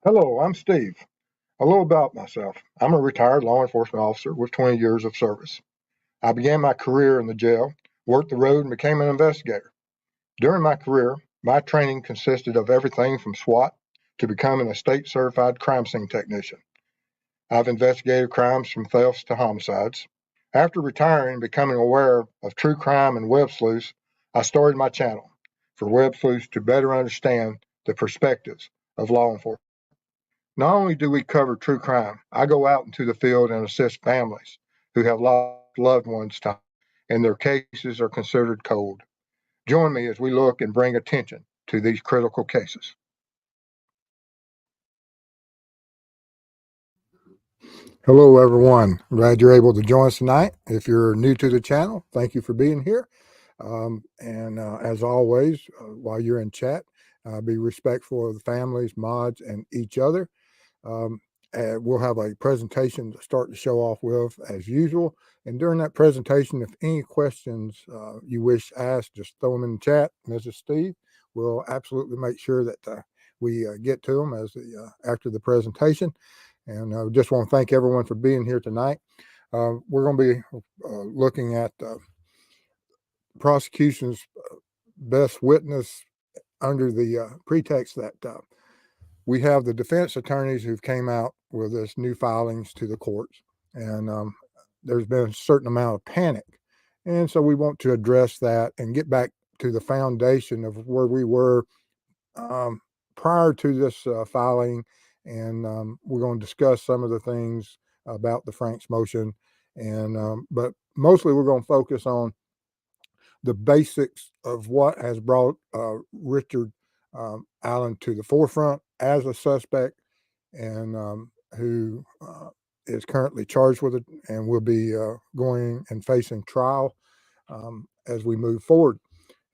Hello, I'm Steve. A little about myself. I'm a retired law enforcement officer with 20 years of service. I began my career in the jail, worked the road, and became an investigator. During my career, my training consisted of everything from SWAT to becoming a state certified crime scene technician. I've investigated crimes from thefts to homicides. After retiring and becoming aware of true crime and web sleuths, I started my channel for web sleuths to better understand the perspectives of law enforcement. Not only do we cover true crime, I go out into the field and assist families who have lost loved ones to, and their cases are considered cold. Join me as we look and bring attention to these critical cases. Hello, everyone. Glad you're able to join us tonight. If you're new to the channel, thank you for being here. As always, while you're in chat, be respectful of the families, mods, and each other. Um, we'll have a presentation to start the show off with as usual. And during that presentation, if any questions you wish asked, just throw them in the chat. Mrs. Steve will absolutely make sure that we get to them after the presentation. And I just want to thank everyone for being here tonight. We're going to be looking at prosecution's best witness under the pretext that we have the defense attorneys who've came out with this new filings to the courts, and there's been a certain amount of panic. And so we want to address that and get back to the foundation of where we were prior to this filing. And we're going to discuss some of the things about the Frank's motion. But mostly we're going to focus on the basics of what has brought Richard Allen to the forefront as a suspect, and who is currently charged with it and will be going and facing trial as we move forward,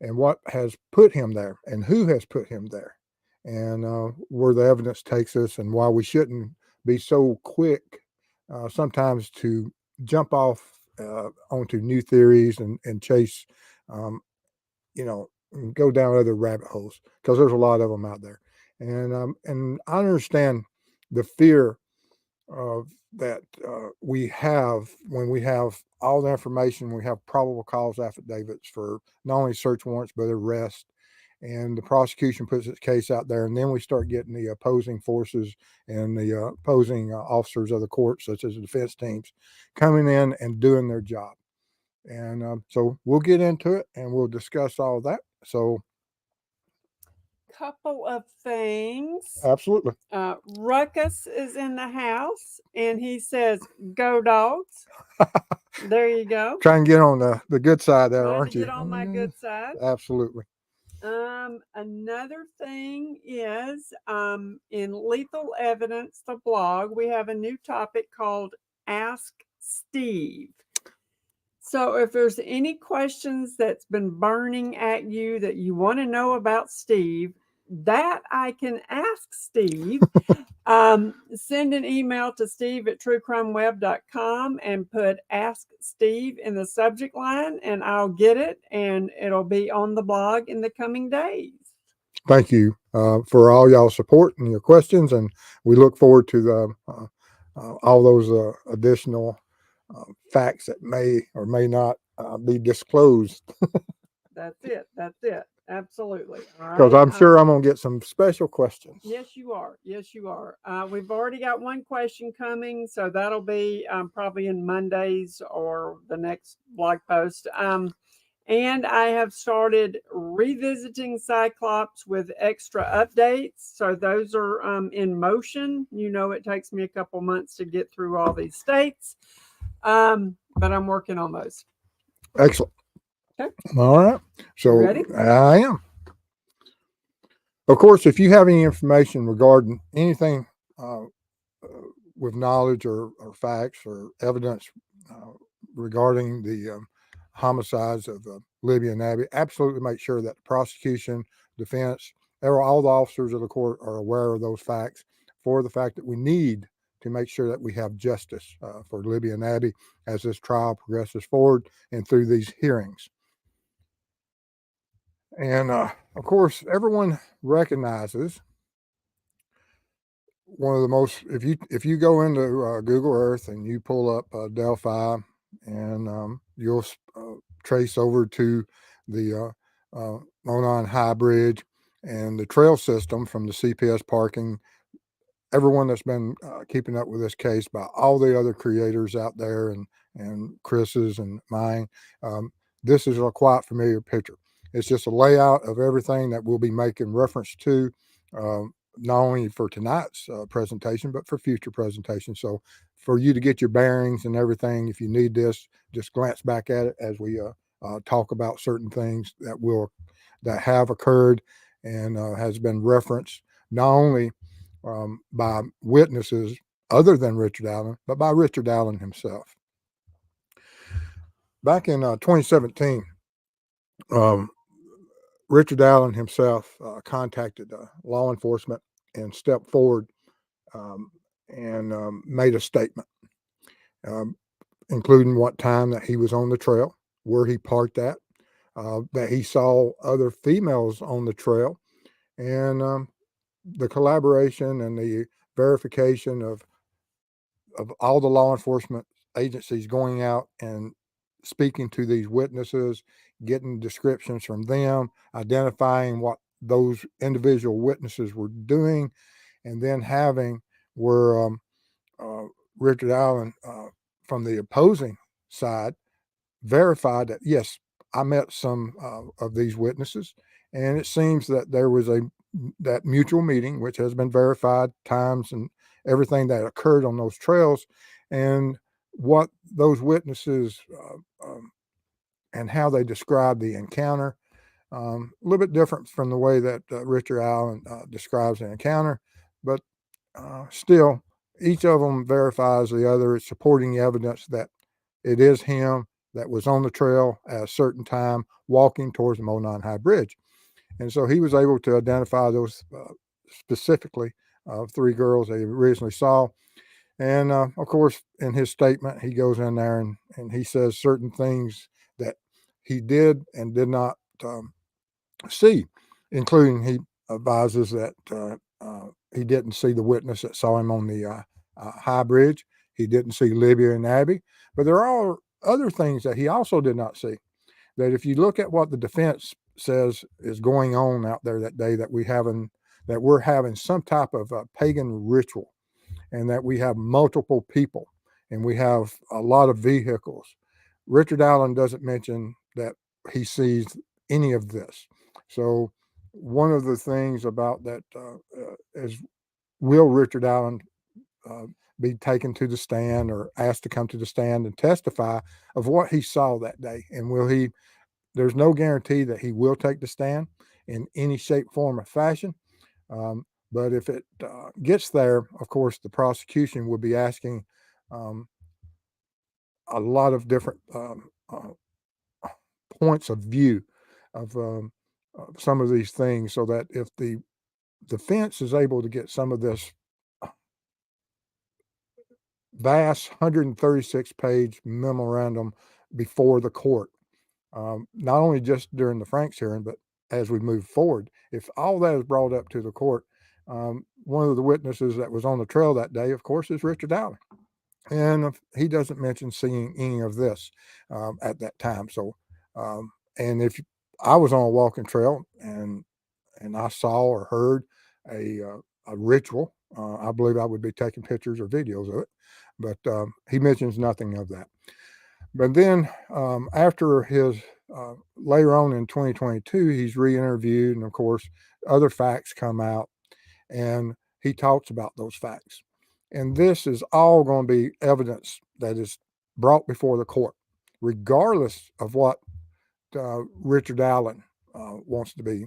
and what has put him there and who has put him there, and where the evidence takes us, and why we shouldn't be so quick sometimes to jump off onto new theories and chase, you know, go down other rabbit holes, because there's a lot of them out there. And I understand the fear of that we have when we have all the information. We have probable cause affidavits for not only search warrants but arrest, and the prosecution puts its case out there, and then we start getting the opposing forces and the opposing officers of the court, such as the defense teams, coming in and doing their job. And so we'll get into it and we'll discuss all of that. So, couple of things. absolutely. Ruckus is in the house and he says, "Go dogs." There you go. Try and get on the good side there, Trying aren't to you? get on my good side. Absolutely. Another thing is in Lethal Evidence, the blog, we have a new topic called Ask Steve. So if there's any questions that's been burning at you that you want to know about Steve, that I can ask Steve. Send an email to steve@truecrimeweb.com and put Ask Steve in the subject line, and I'll get it, and it'll be on the blog in the coming days. Thank you for all y'all's support and your questions, and we look forward to all those additional facts that may or may not be disclosed. That's it. That's it. Absolutely. Because I'm sure I'm going to get some special questions. Yes, you are. Yes, you are. We've already got one question coming, so that'll be probably in Mondays or the next blog post. And I have started revisiting Cyclops with extra updates. So those are in motion. You know, it takes me a couple months to get through all these states, but I'm working on those. Excellent. Okay. All right. So ready? I am. Of course, if you have any information regarding anything with knowledge or facts or evidence regarding the homicides of Libby and Abby, absolutely make sure that the prosecution, defense, all the officers of the court are aware of those facts, for the fact that we need to make sure that we have justice for Libby and Abby as this trial progresses forward and through these hearings. And of course, everyone recognizes one of the most, if you go into Google Earth and you pull up Delphi, and you'll trace over to the Monon High Bridge and the trail system from the CPS parking. Everyone that's been keeping up with this case, by all the other creators out there, and Chris's and mine, this is a quite familiar picture. It's just a layout of everything that we'll be making reference to, not only for tonight's presentation, but for future presentations. So for you to get your bearings and everything, if you need this, just glance back at it as we talk about certain things that have occurred and has been referenced, not only by witnesses other than Richard Allen, but by Richard Allen himself. Back in 2017, Richard Allen himself contacted law enforcement and stepped forward and made a statement, including what time that he was on the trail, where he parked at, that he saw other females on the trail, and the collaboration and the verification of all the law enforcement agencies going out and speaking to these witnesses, getting descriptions from them, identifying what those individual witnesses were doing, and then having where Richard Allen from the opposing side verified that, yes, I met some of these witnesses, and it seems that there was that mutual meeting, which has been verified, times and everything that occurred on those trails, and what those witnesses and how they described the encounter. A little bit different from the way that Richard Allen describes the encounter, but still, each of them verifies the other, supporting evidence that it is him that was on the trail at a certain time walking towards the Monon High Bridge. And so he was able to identify those specifically three girls they originally saw. And of course, in his statement, he goes in there and he says certain things that he did and did not see, including he advises that he didn't see the witness that saw him on the High Bridge. He didn't see Libya and Abby. But there are other things that he also did not see. That if you look at what the defense says is going on out there that day, that we're having some type of pagan ritual, and that we have multiple people and we have a lot of vehicles. Richard Allen doesn't mention that he sees any of this. So one of the things about that is, will Richard Allen be taken to the stand or asked to come to the stand and testify of what he saw that day? And will he? There's no guarantee that he will take the stand in any shape, form, or fashion. But if it gets there, of course, the prosecution will be asking a lot of different points of view of some of these things, so that if the defense is able to get some of this vast 136-page memorandum before the court, not only just during the Franks hearing, but as we move forward, if all that is brought up to the court, one of the witnesses that was on the trail that day, of course, is Richard Allen. And he doesn't mention seeing any of this at that time. So, and if I was on a walking trail and I saw or heard a ritual, I believe I would be taking pictures or videos of it. But he mentions nothing of that. But then after his later on in 2022, he's re-interviewed, and of course, other facts come out, and he talks about those facts. And this is all going to be evidence that is brought before the court, regardless of what Richard Allen wants to be,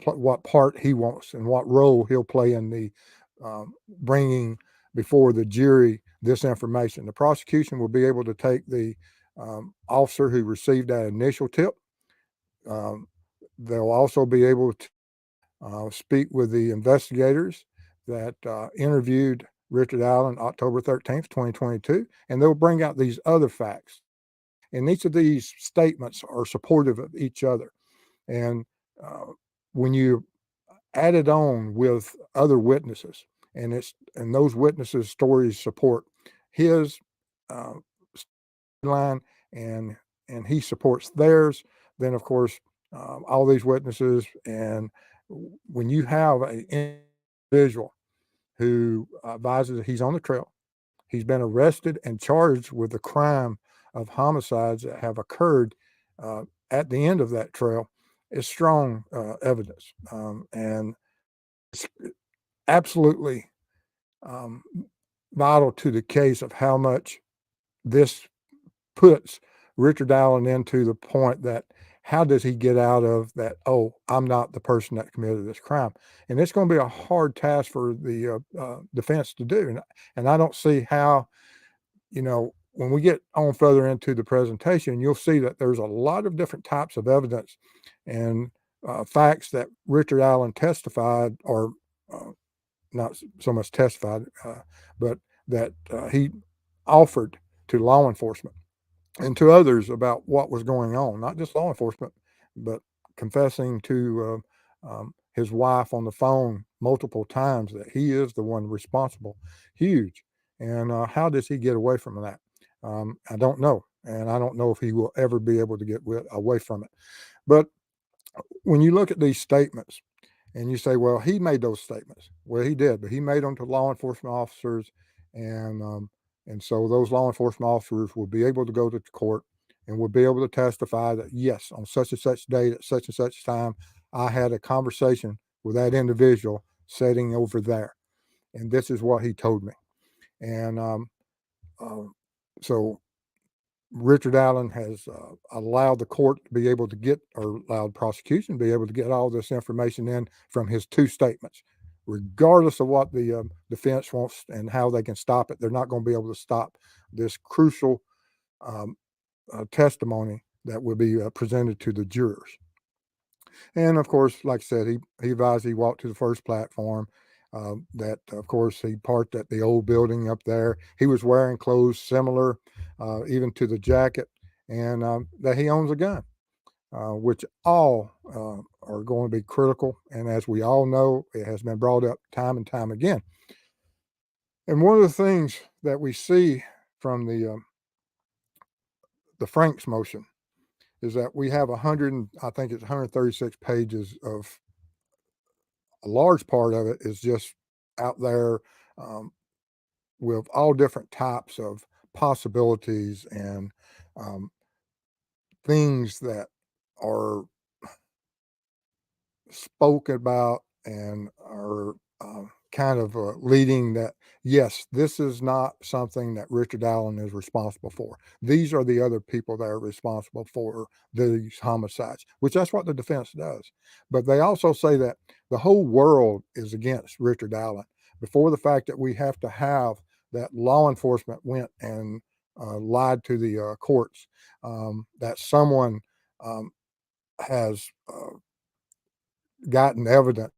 what part he wants, and what role he'll play in the bringing before the jury this information. The prosecution will be able to take the officer who received that initial tip. They'll also be able to speak with the investigators that interviewed Richard Allen October 13th, 2022, and they'll bring out these other facts. And each of these statements are supportive of each other. And when you add it on with other witnesses, and those witnesses' stories support his uh, line, and he supports theirs, then of course all these witnesses, and when you have an individual who advises that he's on the trail, he's been arrested and charged with the crime of homicides that have occurred at the end of that trail, is strong evidence, and it's absolutely um, vital to the case of how much this puts Richard Allen into the point that how does he get out of that? Oh, I'm not the person that committed this crime, and it's going to be a hard task for the defense to do. And I don't see how. When we get on further into the presentation, you'll see that there's a lot of different types of evidence and facts that Richard Allen testified, or not so much testified, but that he offered to law enforcement and to others about what was going on, not just law enforcement, but confessing to his wife on the phone multiple times that he is the one responsible. Huge. And how does he get away from that? I don't know. And I don't know if he will ever be able to get away from it. But when you look at these statements and you say, well, he made those statements. Well, he did, but he made them to law enforcement officers. And so those law enforcement officers will be able to go to court and will be able to testify that, yes, on such and such date at such and such time, I had a conversation with that individual sitting over there. And this is what he told me. And so Richard Allen has allowed the court to be able to get, or allowed prosecution to be able to get all this information in from his two statements. Regardless of what the defense wants and how they can stop it, they're not going to be able to stop this crucial um, testimony that will be presented to the jurors. And of course, like I said, he advised he walked to the first platform. That of course he parked at the old building up there. He was wearing clothes similar, even to the jacket, and that he owns a gun, which all are going to be critical. And as we all know, it has been brought up time and time again. And one of the things that we see from the Franks motion is that we have 100, I think it's 136 pages of, a large part of it is just out there with all different types of possibilities and um, things that are spoken about and are kind of leading that, yes, this is not something that Richard Allen is responsible for. These are the other people that are responsible for these homicides, which that's what the defense does. But they also say that the whole world is against Richard Allen, before the fact that we have to have that law enforcement went and lied to the courts, that someone has gotten evidence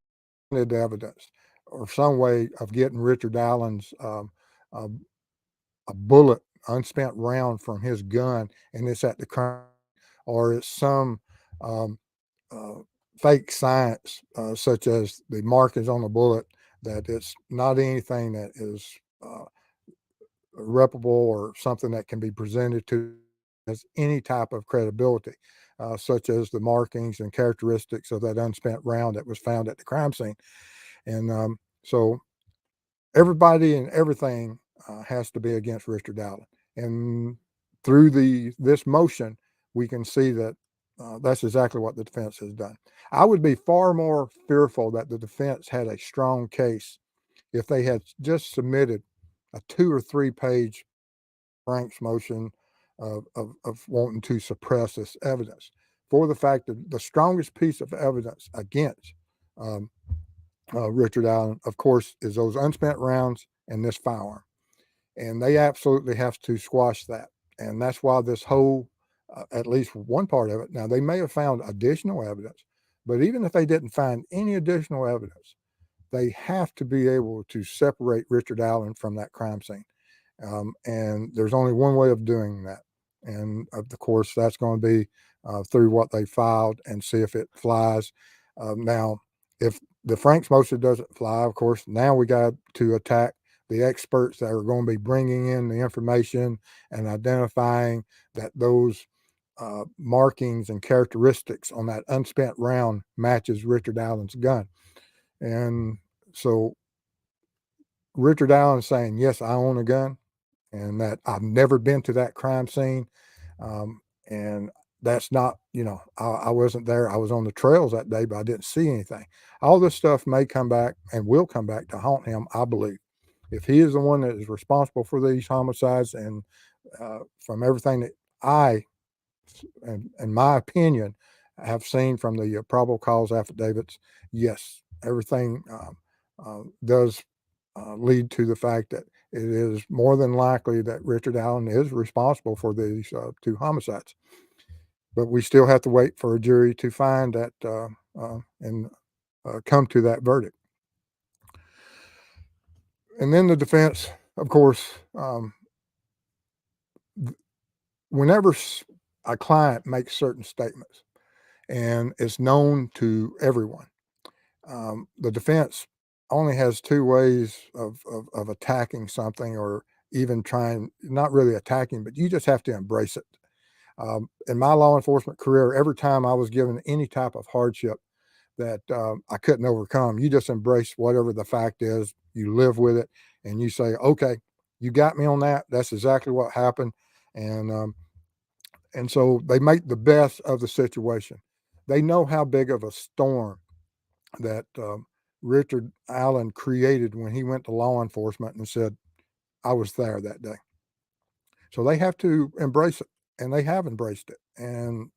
or some way of getting Richard Allen's uh, a bullet, unspent round from his gun, and it's at the crime, or it's some um, uh, fake science, such as the markings on the bullet, that it's not anything that is reputable or something that can be presented to as any type of credibility, such as the markings and characteristics of that unspent round that was found at the crime scene. And so everybody and everything has to be against Richard Allen. And through this motion, we can see that that's exactly what the defense has done. I would be far more fearful that the defense had a strong case if they had just submitted a 2 or 3 page Frank's motion of wanting to suppress this evidence, for the fact that the strongest piece of evidence against um, Richard Allen, of course, is those unspent rounds and this firearm. And they absolutely have to squash that. And that's why this whole, at least one part of it, now they may have found additional evidence, but even if they didn't find any additional evidence, they have to be able to separate Richard Allen from that crime scene. And there's only one way of doing that. And of course, that's going to be through what they filed and see if it flies. Now, if the Frank's motion doesn't fly. Of course, now we got to attack the experts that are going to be bringing in the information and identifying that those markings and characteristics on that unspent round matches Richard Allen's gun. And so Richard Allen saying, yes, I own a gun, and that I've never been to that crime scene. And that's not, I wasn't there. I was on the trails that day, but I didn't see anything. All this stuff may come back and will come back to haunt him, I believe. If he is the one that is responsible for these homicides, and from everything that I, in my opinion, have seen from the probable cause affidavits, yes, everything does lead to the fact that it is more than likely that Richard Allen is responsible for these two homicides. But we still have to wait for a jury to find that and come to that verdict. And then the defense, of course, whenever a client makes certain statements and it's known to everyone, the defense only has two ways of attacking something, or even trying, not really attacking, but you just have to embrace it. In my law enforcement career, every time I was given any type of hardship that I couldn't overcome, you just embrace whatever the fact is, you live with it, and you say, okay, you got me on that. That's exactly what happened. And so they make the best of the situation. They know how big of a storm that Richard Allen created when he went to law enforcement and said, I was there that day. So they have to embrace it, and they have embraced it, and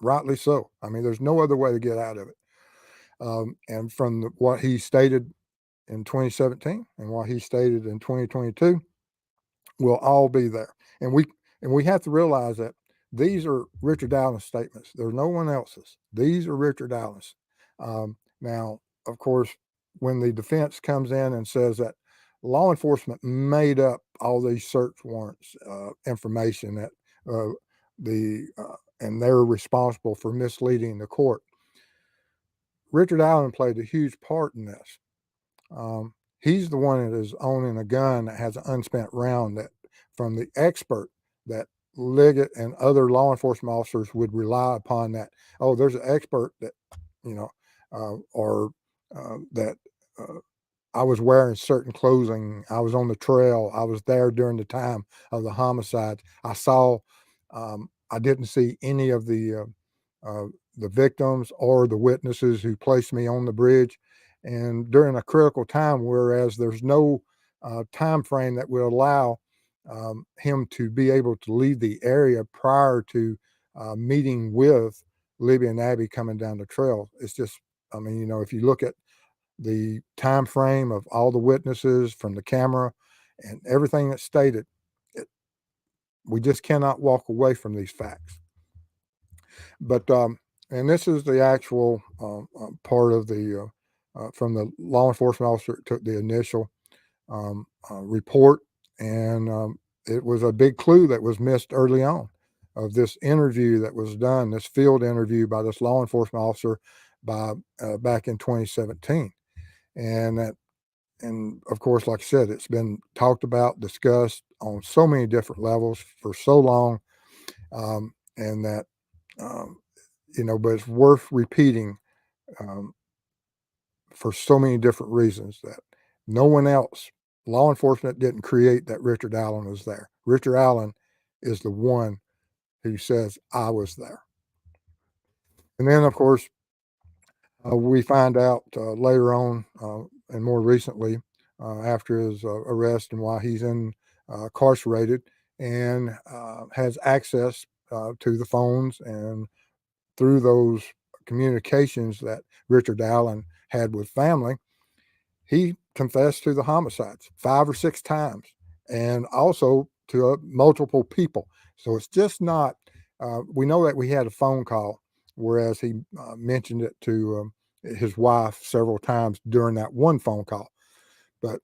rightly so. I mean, there's no other way to get out of it. And from what he stated in 2017 and what he stated in 2022, we'll all be there. And we have to realize that these are Richard Allen's statements. There's no one else's. These are Richard Allen's. Now, of course, when the defense comes in and says that law enforcement made up all these search warrants information that and they're responsible for misleading the court, Richard Allen played a huge part in this. He's the one that is owning a gun that has an unspent round, that from the expert that Liggett and other law enforcement officers would rely upon, that, oh, there's an expert that, or that I was wearing certain clothing, I was on the trail, I was there during the time of the homicide. I saw, I didn't see any of the victims or the witnesses who placed me on the bridge, and during a critical time, whereas there's no time frame that will allow him to be able to leave the area prior to meeting with Libby and Abby coming down the trail. It's just, I mean, if you look at the time frame of all the witnesses from the camera and everything that's stated, we just cannot walk away from these facts. But and this is the actual part of the from the law enforcement officer that took the initial report, and it was a big clue that was missed early on of this interview that was done, this field interview by this law enforcement officer back in 2017. And of course, like I said, it's been talked about, discussed on so many different levels for so long, and that but it's worth repeating for so many different reasons, that no one else, law enforcement didn't create that Richard Allen was there. Richard Allen is the one who says, I was there. And then, of course, we find out later on and more recently after his arrest and while he's incarcerated and has access to the phones and through those communications that Richard Allen had with family, he confessed to the homicides 5 or 6 times, and also to multiple people. So it's just not, we know that we had a phone call, whereas he mentioned it to his wife several times during that one phone call. But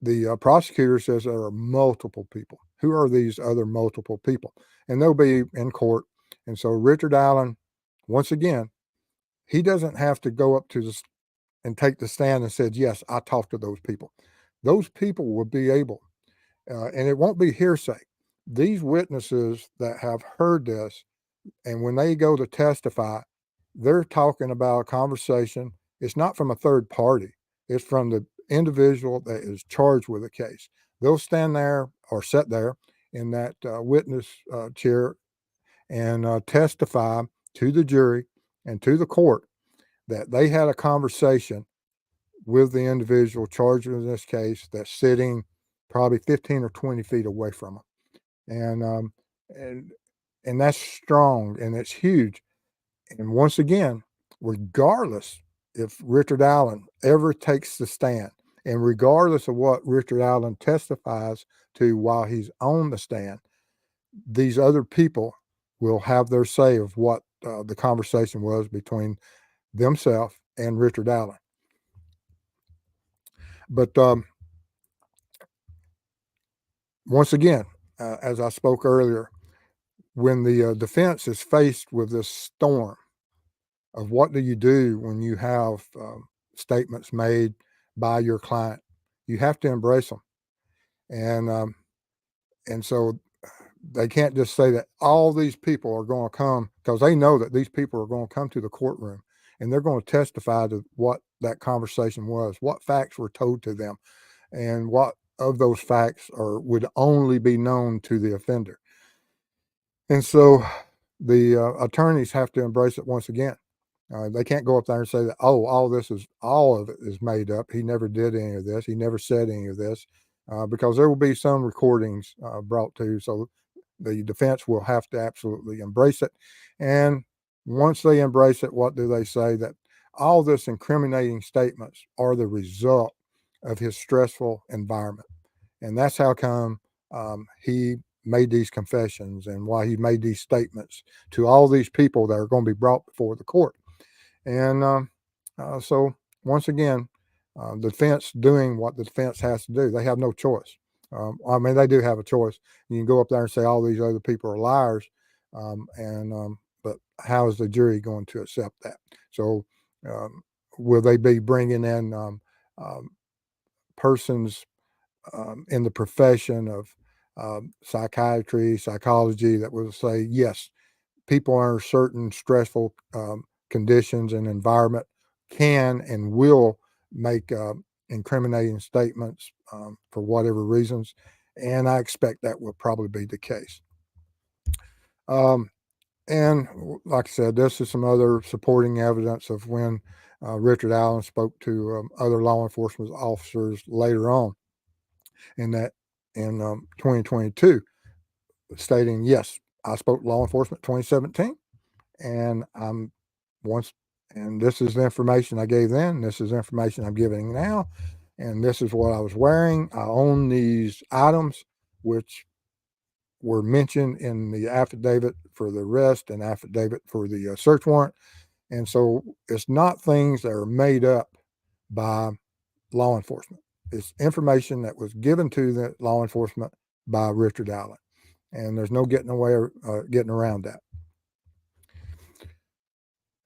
the prosecutor says there are multiple people. Who are these other multiple people? And they'll be in court. And so Richard Allen, once again, he doesn't have to go up to the and take the stand and said, yes, I talked to those people. Those people will be able, and it won't be hearsay. These witnesses that have heard this, and when they go to testify, they're talking about a conversation. It's not from a third party. It's from the individual that is charged with the case. They'll stand there or sit there in that witness chair and testify to the jury and to the court that they had a conversation with the individual charged in this case that's sitting probably 15 or 20 feet away from them. And and that's strong and it's huge. And once again, regardless if Richard Allen ever takes the stand, and regardless of what Richard Allen testifies to while he's on the stand, these other people will have their say of what the conversation was between themselves and Richard Allen. But once again, as I spoke earlier, when the defense is faced with this storm of what do you do when you have statements made by your client, you have to embrace them. And so they can't just say that all these people are going to come, because they know that these people are going to come to the courtroom and they're going to testify to what that conversation was, what facts were told to them, and what of those facts would only be known to the offender. And so the attorneys have to embrace it once again. They can't go up there and say that, oh, all of it is made up. He never did any of this. He never said any of this, because there will be some recordings brought to. So the defense will have to absolutely embrace it. And once they embrace it, what do they say? That all this incriminating statements are the result of his stressful environment. And that's how come he made these confessions and why he made these statements to all these people that are going to be brought before the court. And so once again, the defense doing what the defense has to do. They have no choice. I mean, they do have a choice. You can go up there and say all these other people are liars, but how is the jury going to accept that? So will they be bringing in persons in the profession of psychiatry, psychology that will say, yes, people under certain stressful conditions and environment can and will make incriminating statements for whatever reasons. And I expect that will probably be the case. And like I said, this is some other supporting evidence of when Richard Allen spoke to other law enforcement officers later on in 2022, stating, yes, I spoke to law enforcement 2017, and and this is the information I gave then, this is the information I'm giving now, and this is what I was wearing. I own these items, which were mentioned in the affidavit for the arrest and affidavit for the search warrant. And so it's not things that are made up by law enforcement. It's information that was given to the law enforcement by Richard Allen. And there's no getting around that.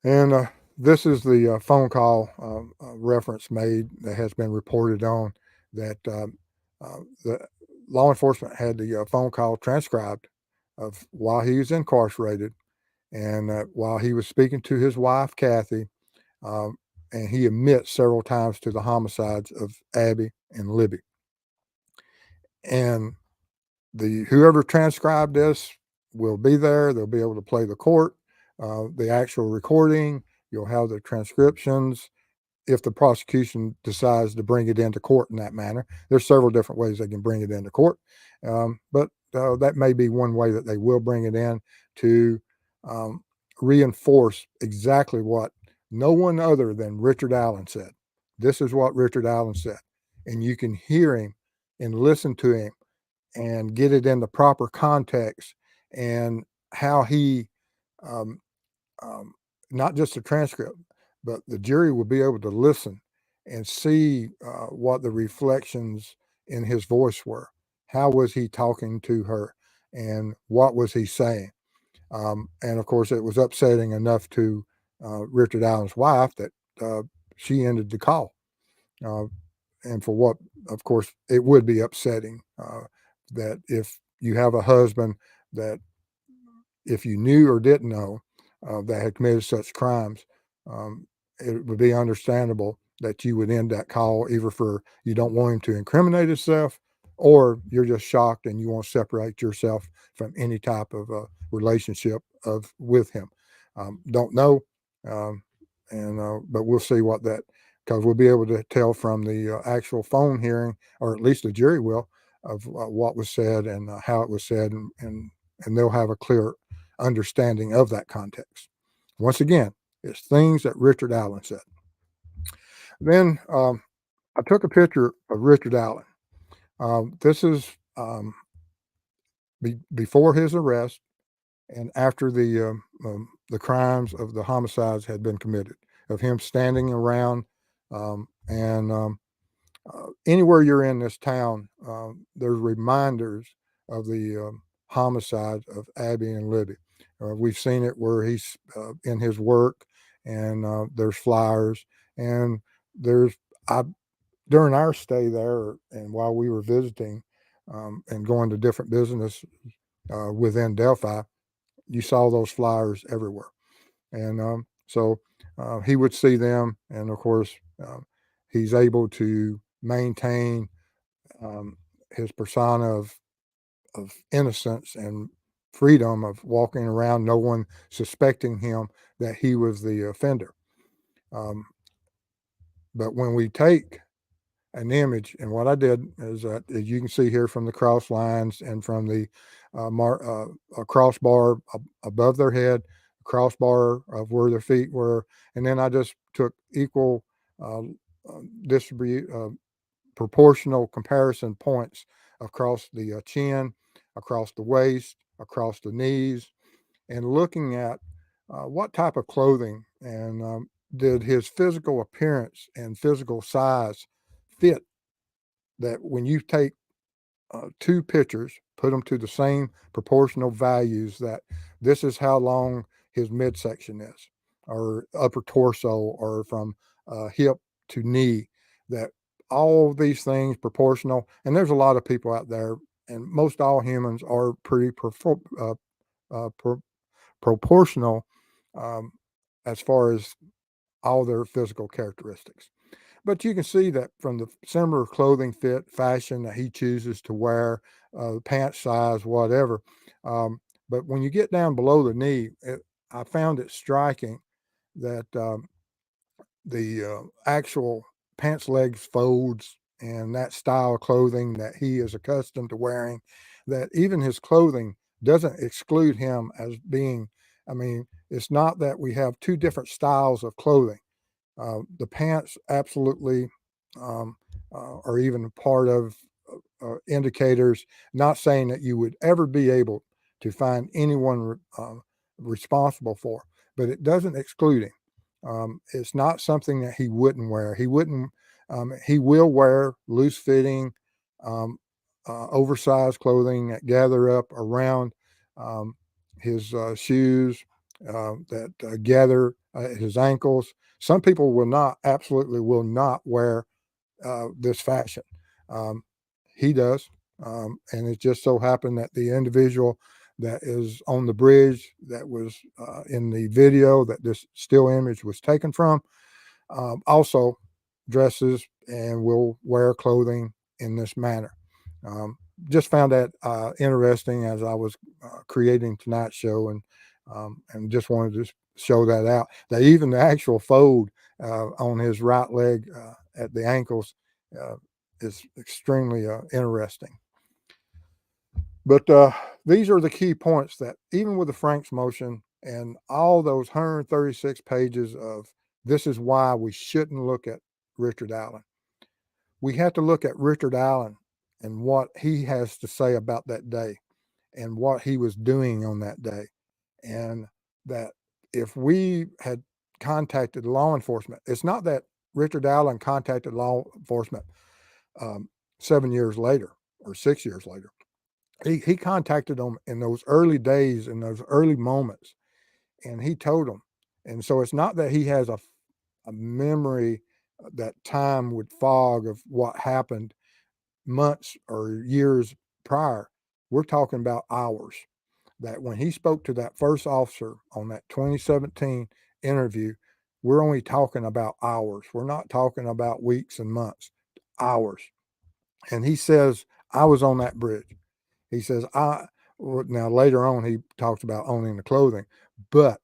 And this is the phone call reference made that has been reported on, that the law enforcement had the phone call transcribed of while he was incarcerated, and while he was speaking to his wife, Kathy, and he admits several times to the homicides of Abby and Libby. And whoever transcribed this will be there. They'll be able to play the court, the actual recording. You'll have the transcriptions if the prosecution decides to bring it into court in that manner. There's several different ways they can bring it into court, but that may be one way that they will bring it in to reinforce exactly what no one other than Richard Allen said. This is what Richard Allen said. And you can hear him and listen to him and get it in the proper context, and how he, not just the transcript, but the jury will be able to listen and see what the reflections in his voice were. How was he talking to her, and what was he saying? And of course, it was upsetting enough to Richard Allen's wife that she ended the call. And for what, of course, it would be upsetting that if you have a husband that, if you knew or didn't know that had committed such crimes, it would be understandable that you would end that call either for you don't want him to incriminate himself, or you're just shocked and you want to separate yourself from any type of relationship with him. Don't know, but we'll see what that, because we'll be able to tell from the actual phone hearing, or at least the jury will, of what was said and how it was said, and they'll have a clear understanding of that context. Once again, it's things that Richard Allen said. Then I took a picture of Richard Allen. This is before his arrest and after the crimes of the homicides had been committed, of him standing around and anywhere you're in this town, there's reminders of the homicide of Abby and Libby. We've seen it where he's in his work, and there's flyers, and there's during our stay there, and while we were visiting and going to different business within Delphi, you saw those flyers everywhere. And so he would see them, and of course, he's able to maintain his persona of innocence and freedom of walking around, no one suspecting him that he was the offender. But when we take an image, and what I did is that, as you can see here from the cross lines and from the a crossbar above their head, a crossbar of where their feet were, and then I just took equal proportional comparison points across the chin, across the waist, across the knees, and looking at what type of clothing and did his physical appearance and physical size fit, that when you take two pictures, put them to the same proportional values, that this is how long his midsection is, or upper torso, or from hip to knee, that all these things proportional. And there's a lot of people out there, and most all humans are pretty proportional as far as all their physical characteristics. But you can see that from the similar clothing fit, fashion that he chooses to wear, pant size, whatever. But when you get down below the knee, I found it striking that the actual pants legs folds and that style of clothing that he is accustomed to wearing, that even his clothing doesn't exclude him as being, I mean, it's not that we have two different styles of clothing. The pants absolutely are even part of indicators, not saying that you would ever be able to find anyone responsible for, but it doesn't exclude him. It's not something that he wouldn't wear. He will wear loose fitting, oversized clothing that gather up around his shoes, that gather his ankles. Some people absolutely will not wear this fashion. He does. And it just so happened that the individual that is on the bridge that was in the video that this still image was taken from also dresses and will wear clothing in this manner. Just found that interesting as I was creating tonight's show, and just wanted to show that out. That even the actual fold on his right leg at the ankles is extremely interesting. But these are the key points, that even with the Franks motion and all those 136 pages of this is why we shouldn't look at Richard Allen. We have to look at Richard Allen and what he has to say about that day and what he was doing on that day. And that if we had contacted law enforcement, it's not that Richard Allen contacted law enforcement 7 years later or 6 years later. He contacted them in those early days, in those early moments, and he told them. And so it's not that he has a memory that time would fog of what happened months or years prior. We're talking about hours. That when he spoke to that first officer on that 2017 interview, we're only talking about hours. We're not talking about weeks and months, hours. And he says, I was on that bridge. He says, now later on, he talks about owning the clothing, but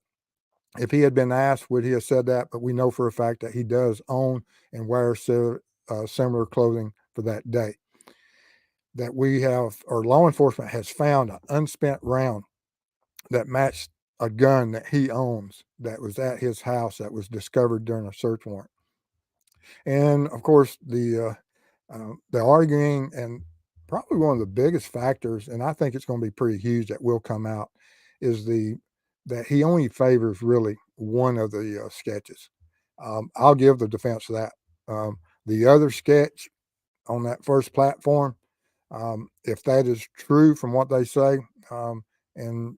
if he had been asked, would he have said that? But we know for a fact that he does own and wear similar clothing for that day. That we have, or law enforcement has found an unspent round that matched a gun that he owns that was at his house that was discovered during a search warrant. And of course, the arguing, and probably one of the biggest factors, and I think it's going to be pretty huge that will come out, is that he only favors really one of the sketches. I'll give the defense that. The other sketch on that first platform, if that is true from what they say, and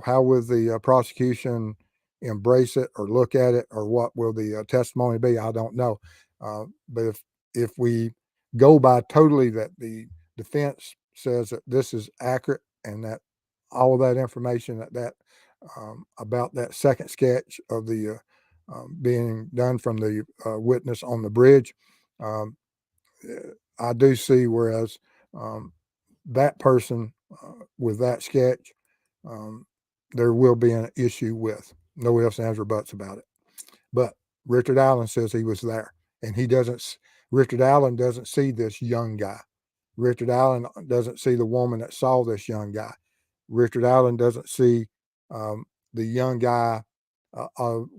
how will the prosecution embrace it or look at it, or what will the testimony be? I don't know. But if we go by totally that the defense says that this is accurate and that all of that information about that second sketch of the being done from the witness on the bridge, I do see, whereas that person with that sketch, there will be an issue with. No ifs, ands, or buts about it. But Richard Allen says he was there, and Richard Allen doesn't see this young guy. Richard Allen doesn't see the woman that saw this young guy. Richard Allen doesn't see the young guy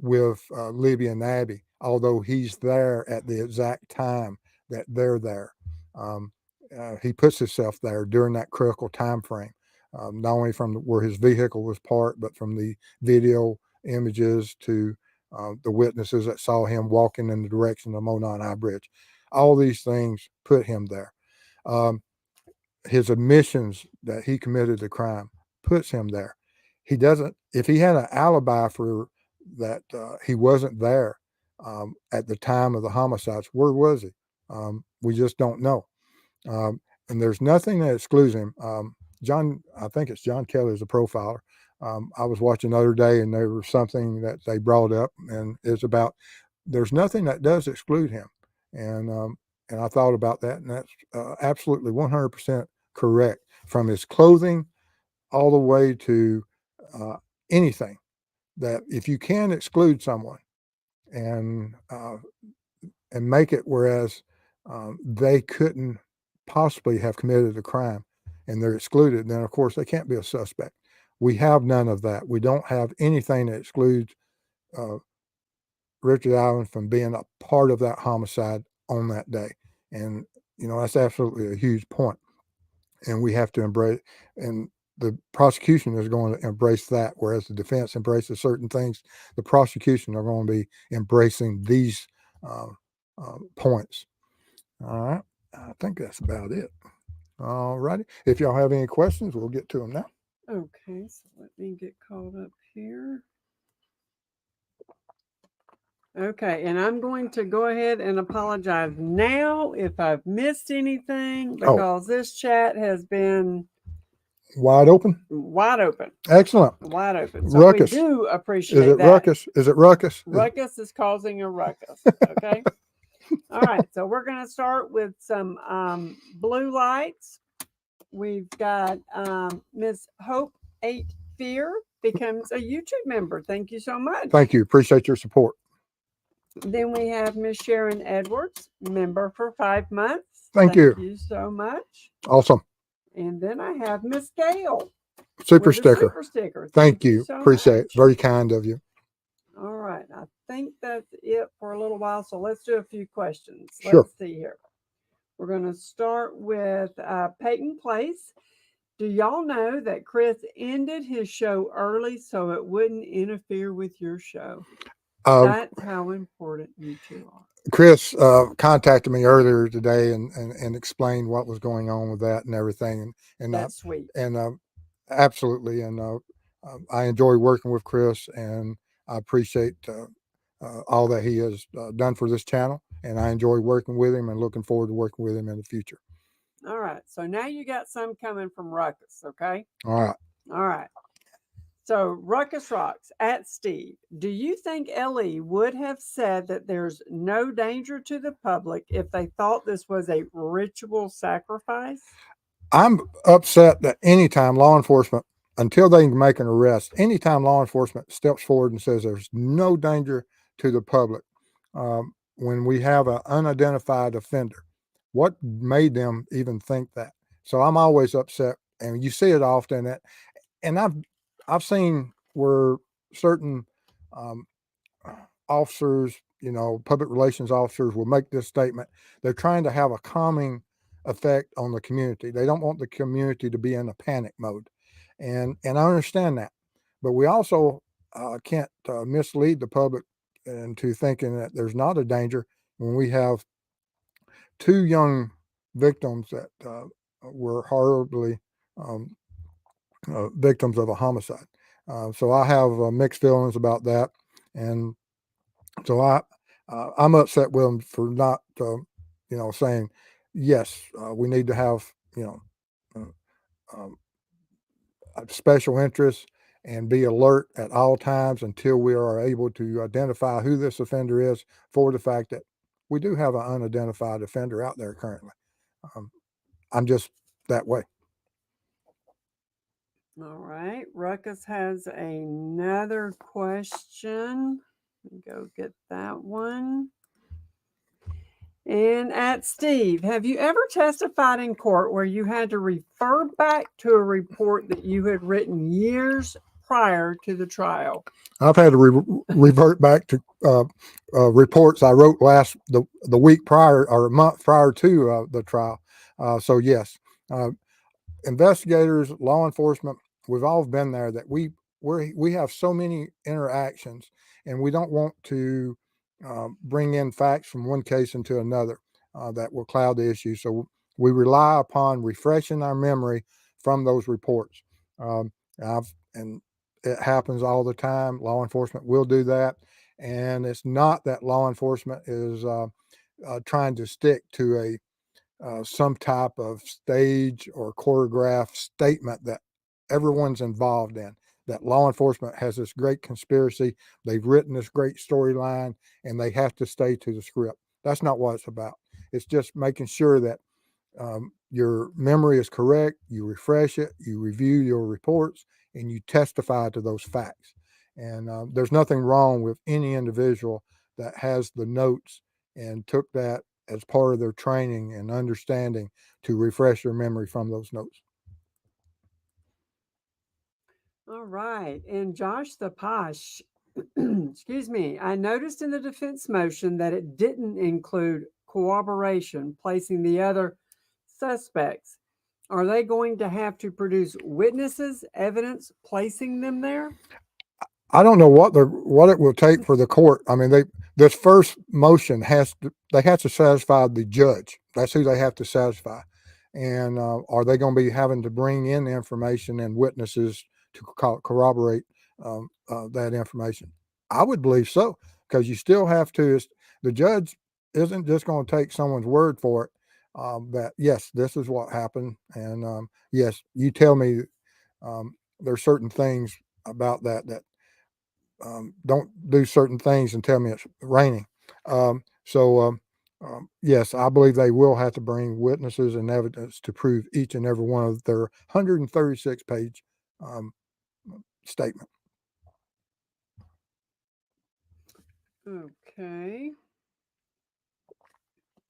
with Libby and Abby, although he's there at the exact time that they're there. He puts himself there during that critical time frame, not only from where his vehicle was parked, but from the video images to the witnesses that saw him walking in the direction of the Monon High Bridge. All these things put him there. His admissions that he committed the crime puts him there. He doesn't, if he had an alibi for that, he wasn't there at the time of the homicides, where was he? We just don't know. And there's nothing that excludes him. I think it's John Kelly is a profiler. I was watching the other day, and there was something that they brought up, and it's about there's nothing that does exclude him. And I thought about that, and that's absolutely 100% correct. From his clothing all the way to anything, that if you can exclude someone and make it whereas they couldn't possibly have committed a crime and they're excluded, then of course they can't be a suspect. We have none of that. We don't have anything that excludes Richard Allen from being a part of that homicide on that day. And, that's absolutely a huge point. And we have to embrace, and the prosecution is going to embrace that, whereas the defense embraces certain things. The prosecution are going to be embracing these points. All right. I think that's about it. All righty. If y'all have any questions, we'll get to them now. Okay, so let me get caught up here. Okay, and I'm going to go ahead and apologize now if I've missed anything, because this chat has been wide open. Excellent. Wide open. So ruckus. We do appreciate that. Is it ruckus? Ruckus is causing a ruckus. Okay. All right. So we're going to start with some blue lights. We've got Miss Hope 8 Fear becomes a YouTube member. Thank you so much. Thank you. Appreciate your support. Then we have Miss Sharon Edwards, member for 5 months. Thank you. Thank you so much. Awesome. And then I have Miss Gail. Super sticker. Super sticker. Thank you. So appreciate it. Very kind of you. All right. I think that's it for a little while. So let's do a few questions. Sure. Let's see here. We're going to start with Peyton Place. Do y'all know that Chris ended his show early so it wouldn't interfere with your show? That's how important you two are. Chris contacted me earlier today and explained what was going on with that and everything. And that's sweet. And absolutely. And I enjoy working with Chris, and I appreciate all that he has done for this channel and I enjoy working with him and looking forward to working with him in the future. All right. So now you got some coming from Ruckus, okay? All right. All right. So Ruckus Rocks at Steve. Do you think LE would have said that there's no danger to the public if they thought this was a ritual sacrifice? I'm upset that anytime law enforcement, until they can make an arrest, anytime law enforcement steps forward and says there's no danger to the public, when we have an unidentified offender, what made them even think that? So I'm always upset, and you see it often. And I've seen where certain um, officers, public relations officers will make this statement. They're trying to have a calming effect on the community. They don't want the community to be in a panic mode, and I understand that, but we also can't mislead the public into thinking that there's not a danger when we have two young victims that were horribly um, victims of a homicide. So I have mixed feelings about that, and so I'm upset with them for not saying yes. We need to have um, a special interest and be alert at all times until we are able to identify who this offender is. For the fact that we do have an unidentified offender out there currently. Um, I'm just that way. All right. Ruckus has another question. Let me go get that one. And at Steve, have you ever testified in court where you had to refer back to a report that you had written years prior to the trial? I've had to revert back to reports I wrote the week prior or a month prior to the trial. So yes, investigators, law enforcement, we've all been there. That we have so many interactions, and we don't want to bring in facts from one case into another that will cloud the issue. So we rely upon refreshing our memory from those reports. And it happens all the time. Law enforcement will do that, and it's not that law enforcement is trying to stick to some type of stage or choreographed statement that everyone's involved in. That law enforcement has this great conspiracy. They've written this great storyline, and they have to stay to the script. That's not what it's about. It's just making sure that your memory is correct. You refresh it, you review your reports, and you testify to those facts. And there's nothing wrong with any individual that has the notes and took that as part of their training and understanding to refresh their memory from those notes. All right. And Josh the Posh, excuse me, I noticed in the defense motion that it didn't include corroboration, placing the other suspects. Are they going to have to produce witnesses, evidence, placing them there? I don't know what it will take for the court. I mean, this first motion they have to satisfy the judge. That's who they have to satisfy. And are they going to be having to bring in information and witnesses to corroborate that information? I would believe so, because you still have to. The judge isn't just going to take someone's word for it. That yes, this is what happened, and yes, you tell me there's certain things about that don't do certain things and tell me it's raining. Yes, I believe they will have to bring witnesses and evidence to prove each and every one of their 136-page statement. Okay.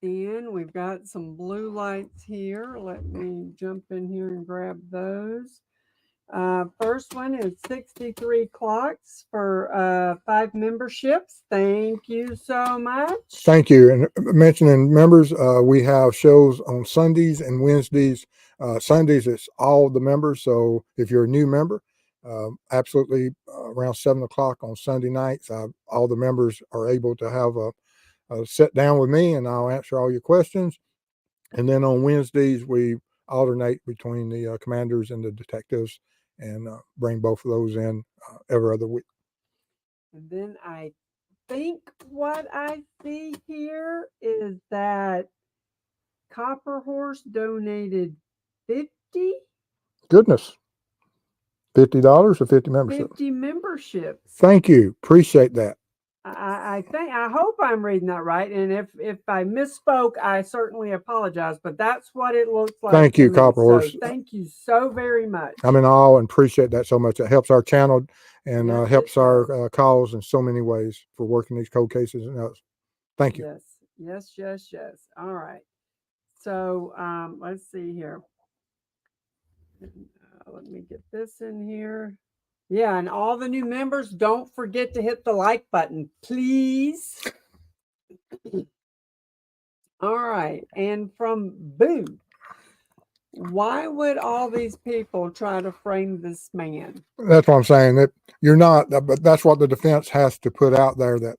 And we've got some blue lights here. Let me jump in here and grab those. First one is 63 clocks for 5 memberships. Thank you so much. Thank you. And mentioning members, we have shows on Sundays and Wednesdays. Sundays, it's all the members. So if you're a new member, absolutely around 7 o'clock on Sunday nights, all the members are able to have a sit down with me, and I'll answer all your questions. And then on Wednesdays, we alternate between the commanders and the detectives, and bring both of those in every other week. And then I think what I see here is that Copper Horse donated 50 Goodness, $50 or 50 membership. 50 memberships. Thank you. Appreciate that. I hope I'm reading that right. And if I misspoke, I certainly apologize, but that's what it looks like. Thank to you, me. Copper So Horse. thank you so very much. I'm in awe and appreciate that so much. It helps our channel and Yes, it helps our does. cause in so many ways for working these cold cases and others. Thank you. Yes. All right. So let's see here. Let me get this in here. Yeah, and all the new members, don't forget to hit the like button, please. All right. And from Boo, why would all these people try to frame this man? That's what I'm saying. That you're not, but that's what the defense has to put out there, that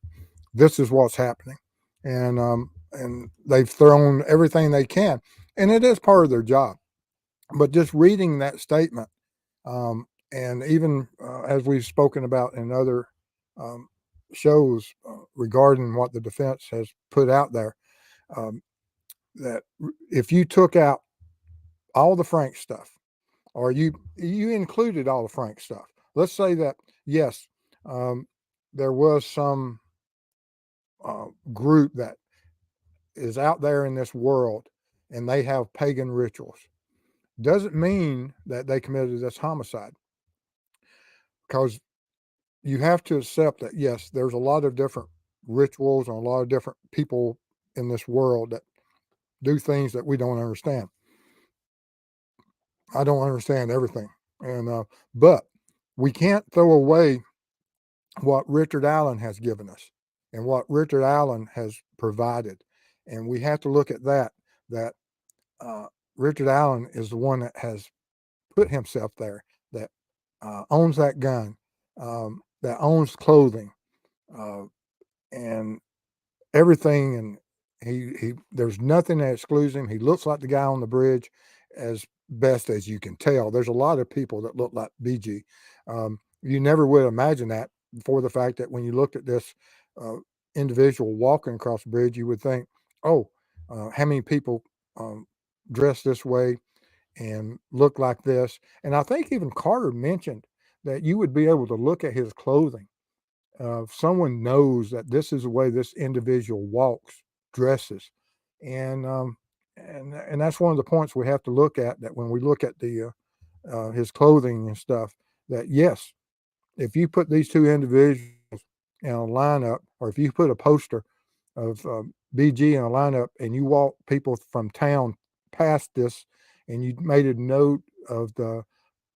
this is what's happening, and they've thrown everything they can, and it is part of their job. But just reading that statement, and even as we've spoken about in other um, shows regarding what the defense has put out there, um, that if you took out all the Frank stuff, or you included all the Frank stuff, let's say that yes, um, there was some group that is out there in this world and they have pagan rituals, doesn't mean that they committed this homicide, because you have to accept that yes, there's a lot of different rituals and a lot of different people in this world that do things that we don't understand. I don't understand everything, and but we can't throw away what Richard Allen has given us and what Richard Allen has provided, and we have to look at that. That uh, Richard Allen is the one that has put himself there, that owns that gun, that owns clothing, uh, and everything. And he there's nothing that excludes him. He looks like the guy on the bridge, as best as you can tell. There's a lot of people that look like BG. You never would imagine that, for the fact that when you looked at this uh, individual walking across the bridge, you would think, oh, how many people um, dress this way and look like this? And I think even Carter mentioned that you would be able to look at his clothing. If someone knows that this is the way this individual walks, dresses, and and that's one of the points we have to look at. That when we look at the his clothing and stuff, that yes, if you put these two individuals in a lineup, or if you put a poster of BG in a lineup and you walk people from town past this, and you made a note of the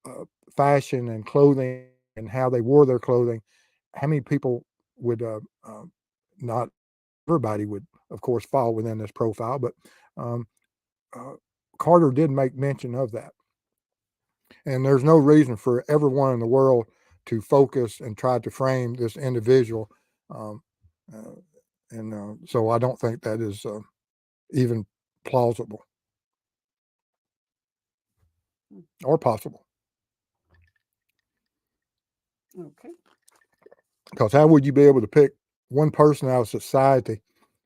uh, fashion and clothing and how they wore their clothing, how many people would not everybody would, of course, fall within this profile, but um, uh, Carter did make mention of that. And there's no reason for everyone in the world to focus and try to frame this individual. Um, uh, and so I don't think that is even plausible or possible. Okay. Because how would you be able to pick one person out of society,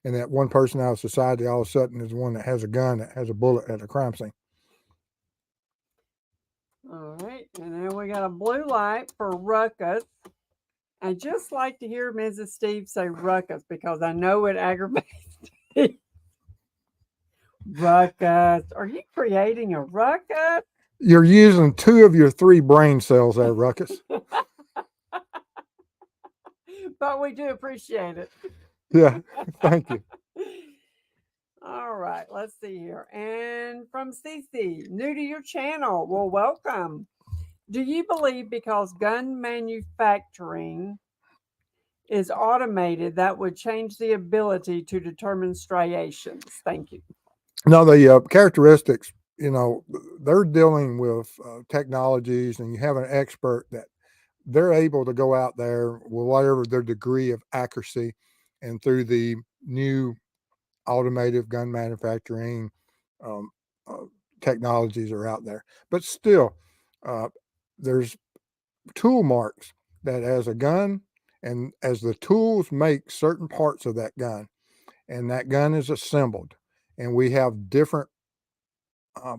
and that one person out of society all of a sudden is one that has a gun, that has a bullet at a crime scene? All right. And then we got a blue light for Ruckus. I just like to hear Mrs. Steve say Ruckus because I know it aggravates me. Ruckus. Are you creating a ruckus? You're using 2 of your 3 brain cells there, Ruckus. But we do appreciate it. Yeah, thank you. All right, let's see here. And from Cece, new to your channel. Well, welcome. Do you believe because gun manufacturing is automated, that would change the ability to determine striations? Thank you. No, the characteristics, they're dealing with technologies, and you have an expert that they're able to go out there with whatever their degree of accuracy, and through the new automotive gun manufacturing um, uh, technologies are out there. But still, uh, there's tool marks that as a gun And as the tools make certain parts of that gun, and that gun is assembled, and we have different uh,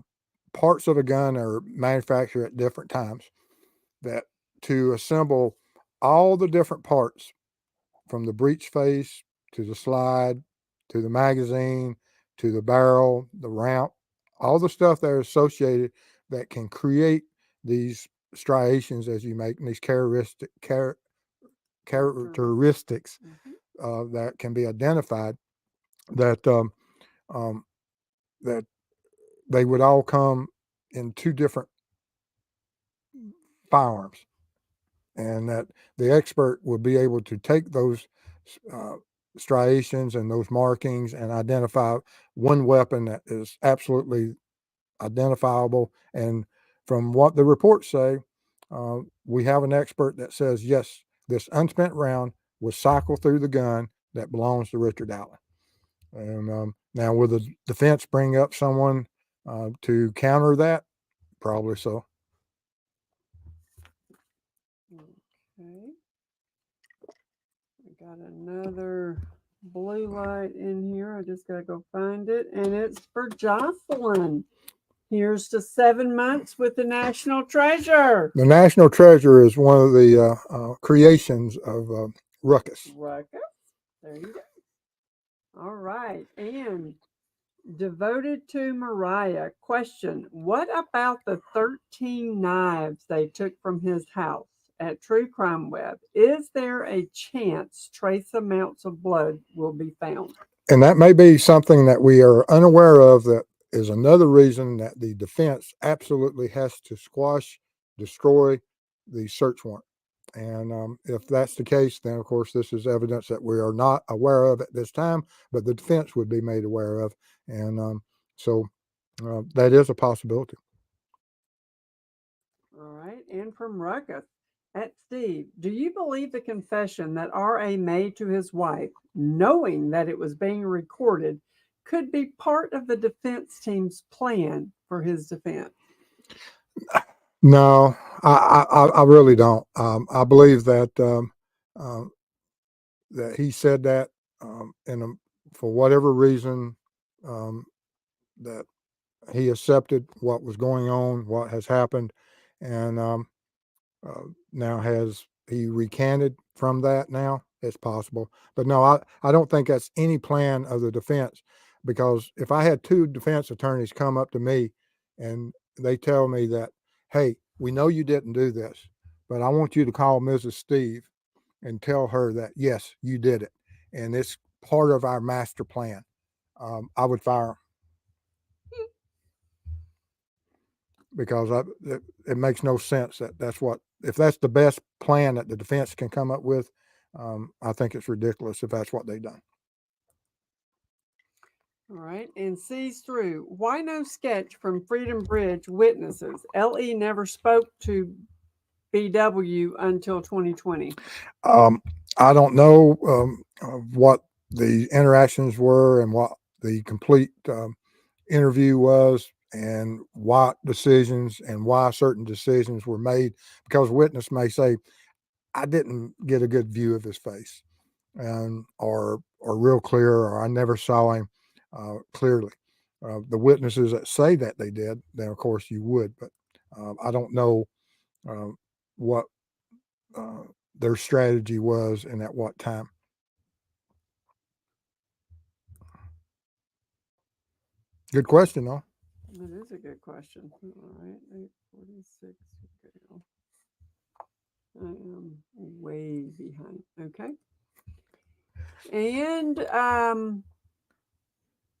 parts of a gun are manufactured at different times, that to assemble all the different parts from the breech face to the slide to the magazine to the barrel, the ramp, all the stuff that are associated that can create these striations as you make these characteristics that can be identified, that um, that they would all come in two different firearms, and that the expert would be able to take those uh, striations and those markings and identify one weapon that is absolutely identifiable. And from what the reports say, we have an expert that says, yes, this unspent round was cycled through the gun that belongs to Richard Allen. And now, will the defense bring up someone to counter that? Probably so. Okay. I got another blue light in here. I just got to go find it. And it's for Jocelyn. Here's to 7 months with the National Treasure. The National Treasure is one of the creations of Ruckus. Ruckus. There you go. All right. And devoted to Mariah. Question: what about the 13 knives they took from his house at True Crime Web? Is there a chance trace amounts of blood will be found? And that may be something that we are unaware of, that is another reason that the defense absolutely has to squash, destroy the search warrant. And if that's the case, then of course this is evidence that we are not aware of at this time, but the defense would be made aware of. And so that is a possibility. All right. And from Ruckus at Steve: do you believe the confession that R.A. made to his wife, knowing that it was being recorded, could be part of the defense team's plan for his defense? No, I really don't. I believe that that he said that for whatever reason, um, that he accepted what was going on, what has happened, and now has he recanted from that now? It's possible. But no, I don't think that's any plan of the defense, because if I had two defense attorneys come up to me and they tell me that, hey, we know you didn't do this, but I want you to call Mrs. Steve and tell her that, yes, you did it, and it's part of our master plan, I would fire them, because it makes no sense that if that's the best plan that the defense can come up with. I think it's ridiculous if that's what they've done. All right. And sees through: why no sketch from Freedom Bridge witnesses? LE never spoke to BW until 2020. I don't know what the interactions were and what the complete interview was, and what decisions and why certain decisions were made, because witness may say, I didn't get a good view of his face, or real clear, or I never saw him clearly. The witnesses that say that they did, then of course you would, but I don't know what their strategy was and at what time. Good question, though. That is a good question. All right. 8:46. Okay. I am way behind. Okay. And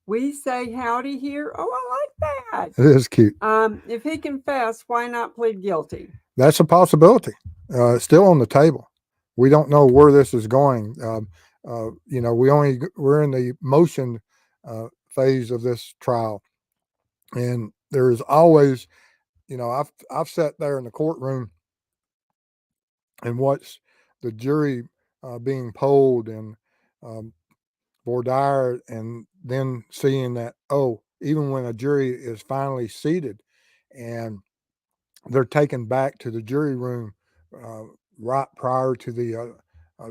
we say howdy here. Oh, I like that. It is cute. If he confessed, why not plead guilty? That's a possibility. It's still on the table. We don't know where this is going. We're in the motion phase of this trial, and there is always, I've sat there in the courtroom and watched the jury being polled and voir dire, and then seeing that, even when a jury is finally seated and they're taken back to the jury room right prior to the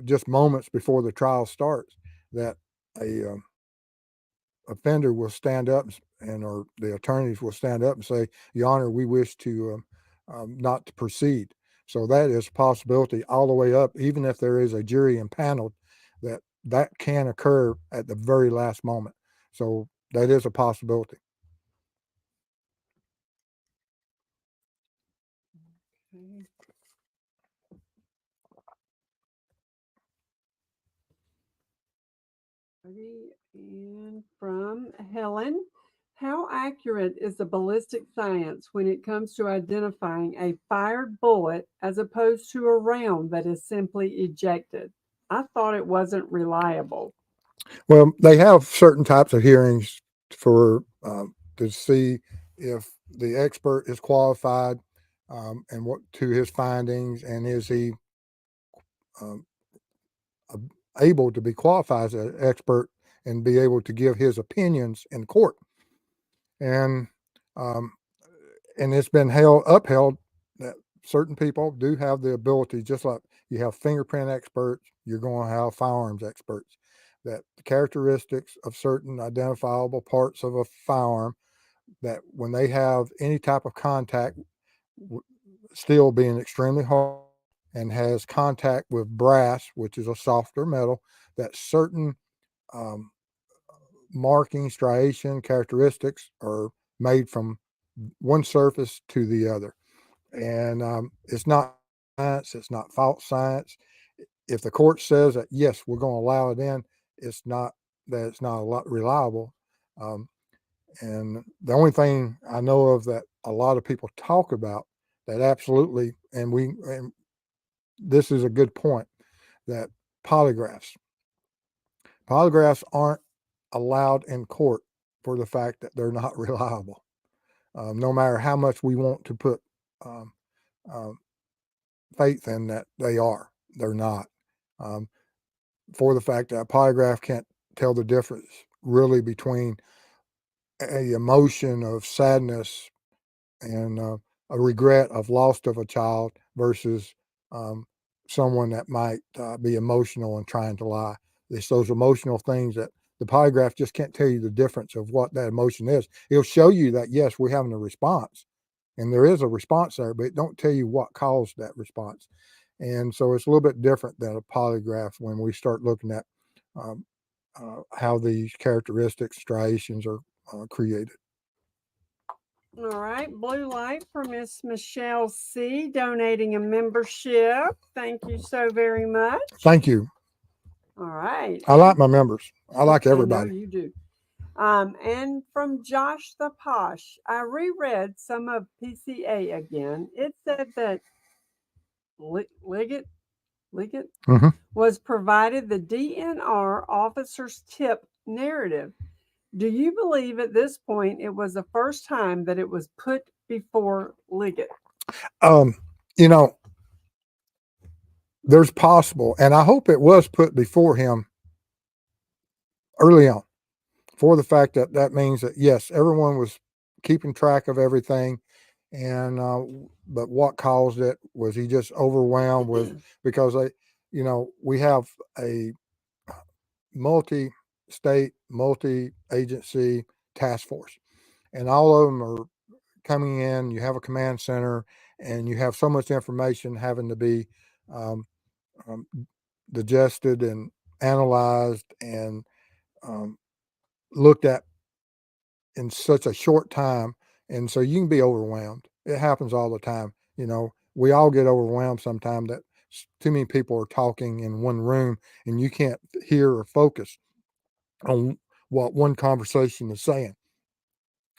just moments before the trial starts, that a offender will stand up or the attorneys will stand up and say, Your Honor, we wish to not to proceed. So that is a possibility all the way up, even if there is a jury impaneled, that can occur at the very last moment. So that is a possibility. Okay. And from Helen, how accurate is the ballistic science when it comes to identifying a fired bullet as opposed to a round that is simply ejected? I thought it wasn't reliable. Well, they have certain types of hearings for to see if the expert is qualified, and what to his findings, and is he um, able to be qualified as an expert and be able to give his opinions in court. And um, and it's been upheld that certain people do have the ability, just like you have fingerprint experts, you're going to have firearms experts, that the characteristics of certain identifiable parts of a firearm, that when they have any type of contact, steel being extremely hard and has contact with brass, which is a softer metal, that certain um, marking, striation characteristics are made from one surface to the other. And it's not science, it's not false science. If the court says that, yes, we're going to allow it in, it's not that it's not a lot reliable. Um, and the only thing I know of that a lot of people talk about that absolutely, and this is a good point, that polygraphs. Polygraphs aren't allowed in court for the fact that they're not reliable. No matter how much we want to put um, um, faith in that they're not. Um, for the fact that a polygraph can't tell the difference really between a emotion of sadness and a regret of loss of a child versus um, someone that might be emotional and trying to lie. It's those emotional things that the polygraph just can't tell you the difference of what that emotion is. It'll show you that, yes, we're having a response, and there is a response there, but it don't tell you what caused that response. And so it's a little bit different than a polygraph when we start looking at um, how these characteristics, striations are created. All right, blue light for Miss Michelle C. donating a membership. Thank you so very much. Thank you. All right. I like my members. I like I know everybody. you do. And from Josh the Posh, I reread some of PCA again. It said that Liggett Hmm. was provided the DNR officer's tip narrative. Do you believe at this point it was the first time that it was put before Liggett? Um, you know, there's possible, and I hope it was put before him early on, for the fact that that means that, yes, everyone was keeping track of everything. And but what caused it? Was he just overwhelmed with, because we have a multi-state, multi-agency task force, and all of them are coming in. You have a command center, and you have so much information having to be um, um, digested and analyzed and um, looked at in such a short time. And so you can be overwhelmed. It happens all the time. We all get overwhelmed sometimes, that too many people are talking in one room and you can't hear or focus on what one conversation is saying.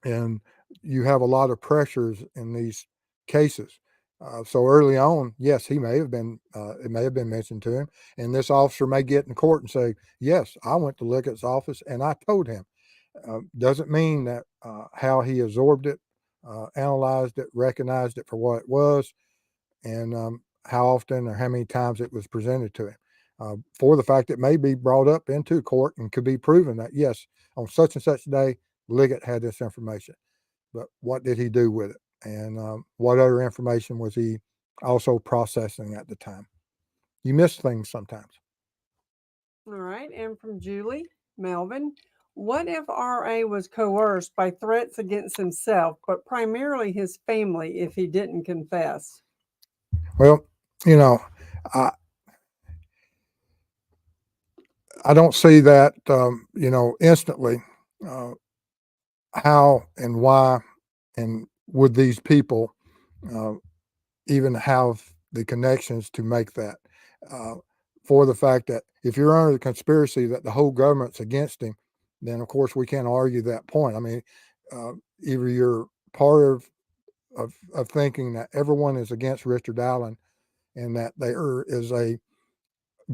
And you have a lot of pressures in these cases. So early on, yes, it may have been mentioned to him, and this officer may get in court and say, yes, I went to Lickett's office and I told him. Doesn't mean that how he absorbed it, analyzed it, recognized it for what it was, and how often or how many times it was presented to him. For the fact it may be brought up into court and could be proven that, yes, on such and such day, Liggett had this information. But what did he do with it? And what other information was he also processing at the time? you miss things sometimes. All right. And from Julie Melvin, what if RA was coerced by threats against himself, but primarily his family if he didn't confess? Well, you know, I, I don't see that, instantly, uh, how and why and would these people uh, even have the connections to make that, uh, for the fact that if you're under the conspiracy that the whole government's against him, then of course we can't argue that point. I mean, uh, either you're part of thinking that everyone is against Richard Allen and that there is a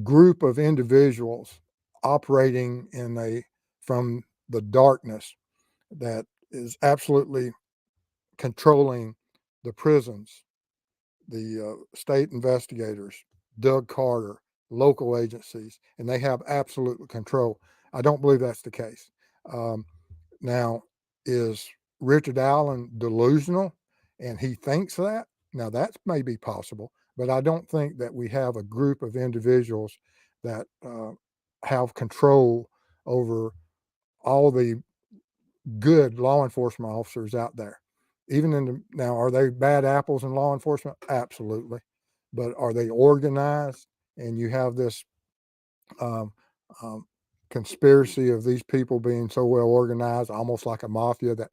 group of individuals operating in a from the darkness that is absolutely controlling the prisons, the state investigators, Doug Carter, local agencies, and they have absolute control. I don't believe that's the case. Um, Now, is Richard Allen delusional and he thinks that? Now, that may be possible, but I don't think that we have a group of individuals that have control over all the good law enforcement officers out there. Even in now, are they bad apples in law enforcement? Absolutely. But are they organized? And you have this um, um, conspiracy of these people being so well organized, almost like a mafia that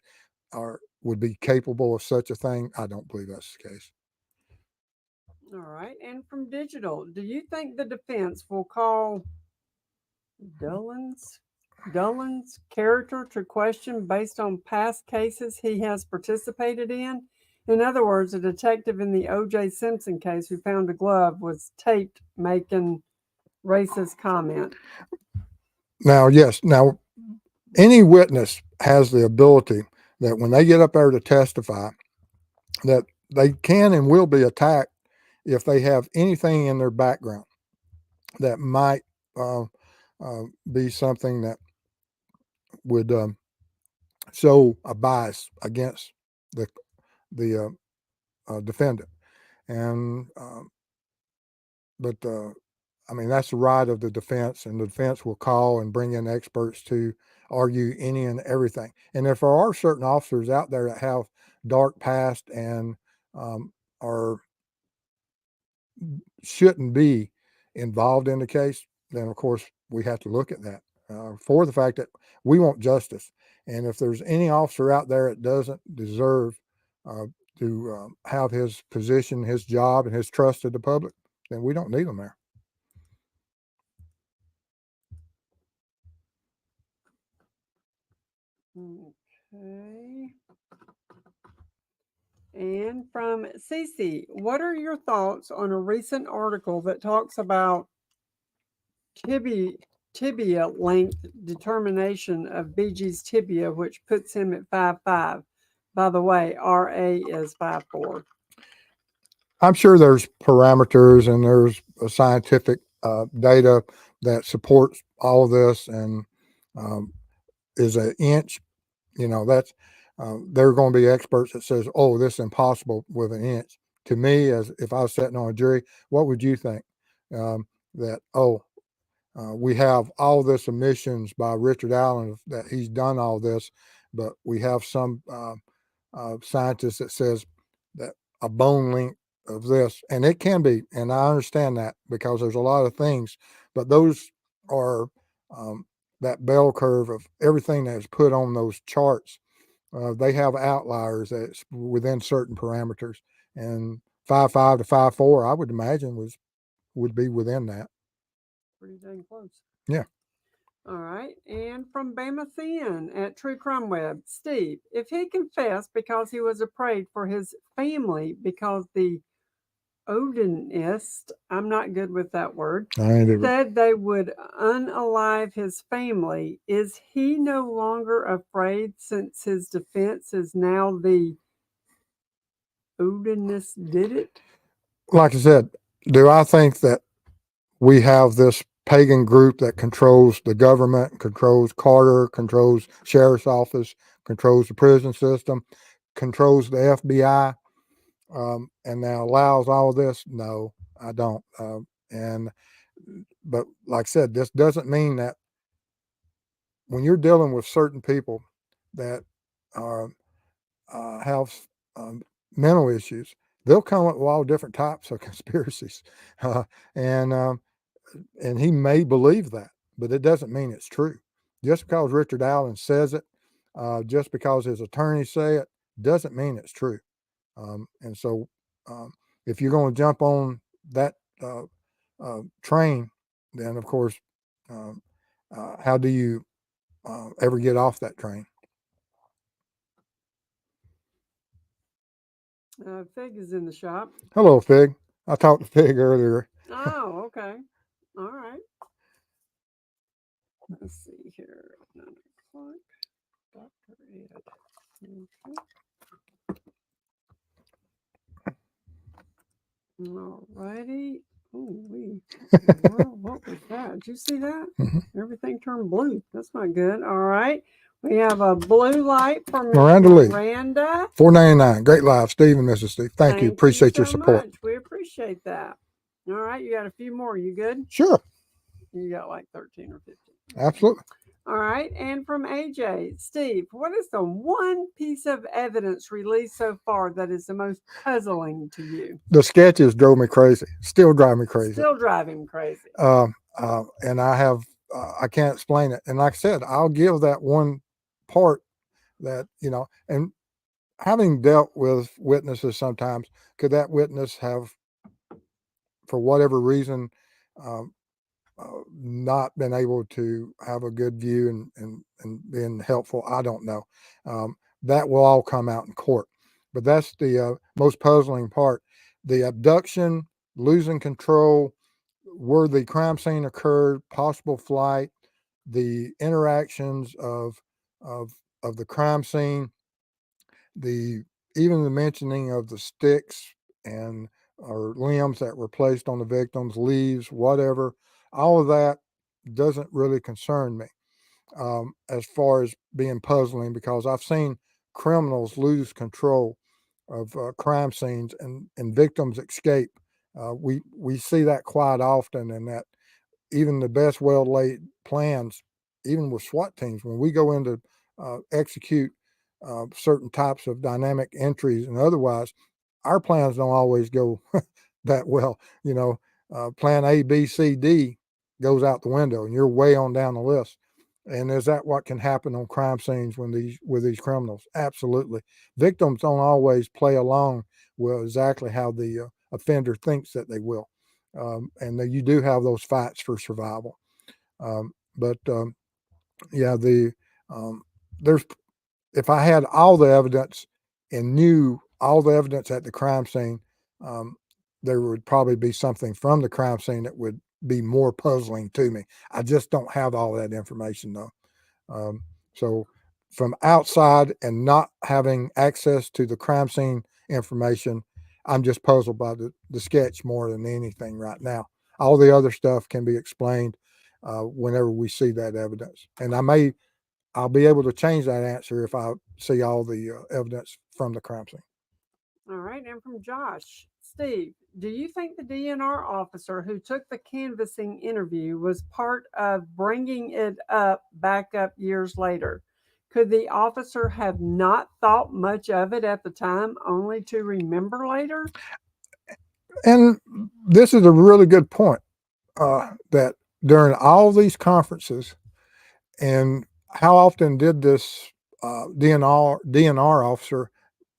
would be capable of such a thing. I don't believe that's the case. All right. And from Digital, do you think the defense will call Dolan's character to question based on past cases he has participated in? In other words, a detective in the O.J. Simpson case who found a glove was taped making racist comment. Now, yes, now any witness has the ability that when they get up there to testify, that they can and will be attacked if they have anything in their background that might uh, be something that would show a bias against the defendant. And but I mean that's the right of the defense, and the defense will call and bring in experts to argue any and everything. And if there are certain officers out there that have dark past and are shouldn't be involved in the case, then of course we have to look at that for the fact that we want justice. And if there's any officer out there that doesn't deserve uh, to have his position, his job, and his trust of the public, then we don't need them there. Okay. And from Cece, what are your thoughts on a recent article that talks about tibia length determination of BG's tibia, which puts him at 5'5"? By the way, RA is 5'4". I'm sure there's parameters and there's a scientific data that supports all of this, and is an inch. That's there are going to be experts that says, "Oh, this is impossible with an inch." To me, as if I was sitting on a jury, what would you think? That we have all this admissions by Richard Allen that he's done all this, but we have some scientist that says that a bone length of this, and it can be, and I understand that because there's a lot of things, but those are um, that bell curve of everything that is put on those charts. They have outliers that's within certain parameters, and 5'5" to 5'4", I would imagine would be within that. Pretty dang close. Yeah. All right. And from Bama Thin at True Crime Web, Steve, if he confessed because he was afraid for his family because the Odinist, I'm not good with that word, said they would unalive his family, is he no longer afraid since his defense is now the Odinist did it? Like I said, do I think that we have this pagan group that controls the government, controls Carter, controls sheriff's office, controls the prison system, controls the FBI, and now allows all of this? No, I don't. And but like I said, this doesn't mean that when you're dealing with certain people that are have um, mental issues, they'll come up with all different types of conspiracies, uh, and um, and he may believe that, but it doesn't mean it's true. Just because Richard Allen says it, just because his attorneys say it, doesn't mean it's true. And so, um, if you're going to jump on that train, then of course, um, how do you ever get off that train? Fig is in the shop. Hello, Fig. I talked to Fig earlier. Oh, okay. All right. Let's see here. 9 o'clock. Dr. Ed. Okay. All righty. Oh, what was that? Did you see that? Everything turned blue. That's not good. All right. We have a blue light from Miranda Lee. Miranda. $4.99. Great live, Steve and Mrs. Steve. Thank you. Appreciate you your so support. much. We appreciate that. All right. You got a few more. You good? Sure. You got like 13 or 15. Absolutely. All right. And from AJ, Steve, what is the one piece of evidence released so far that is the most puzzling to you? The sketches drove me crazy. Still drive me crazy. Still driving crazy. And I can't explain it. And like I said, I'll give that one part that, and having dealt with witnesses sometimes, could that witness have, for whatever reason, um, not been able to have a good view and been helpful? I don't know. That will all come out in court. But that's the most puzzling part. The abduction, losing control, where the crime scene occurred, possible flight, the interactions of the crime scene, the even the mentioning of the sticks and or limbs that were placed on the victims, leaves, whatever, all of that doesn't really concern me as far as being puzzling, because I've seen criminals lose control of crime scenes and victims escape. We see that quite often, and that even the best well laid plans, even with SWAT teams, when we go into execute certain types of dynamic entries and otherwise, our plans don't always go that well. Plan A, B, C, D goes out the window, and you're way on down the list. And is that what can happen on crime scenes with these criminals? Absolutely. Victims don't always play along with exactly how the offender thinks that they will, and you do have those fights for survival. But yeah, there's if I had all the evidence and knew all the evidence at the crime scene, um, there would probably be something from the crime scene that would be more puzzling to me. I just don't have all that information though. So from outside and not having access to the crime scene information, I'm just puzzled by the sketch more than anything right now. All the other stuff can be explained whenever we see that evidence. And I'll be able to change that answer if I see all the evidence from the crime scene. All right. And from Josh, Steve, do you think the DNR officer who took the canvassing interview was part of bringing it back up years later? Could the officer have not thought much of it at the time, only to remember later? And this is a really good point, that during all these conferences, and how often did this DNR officer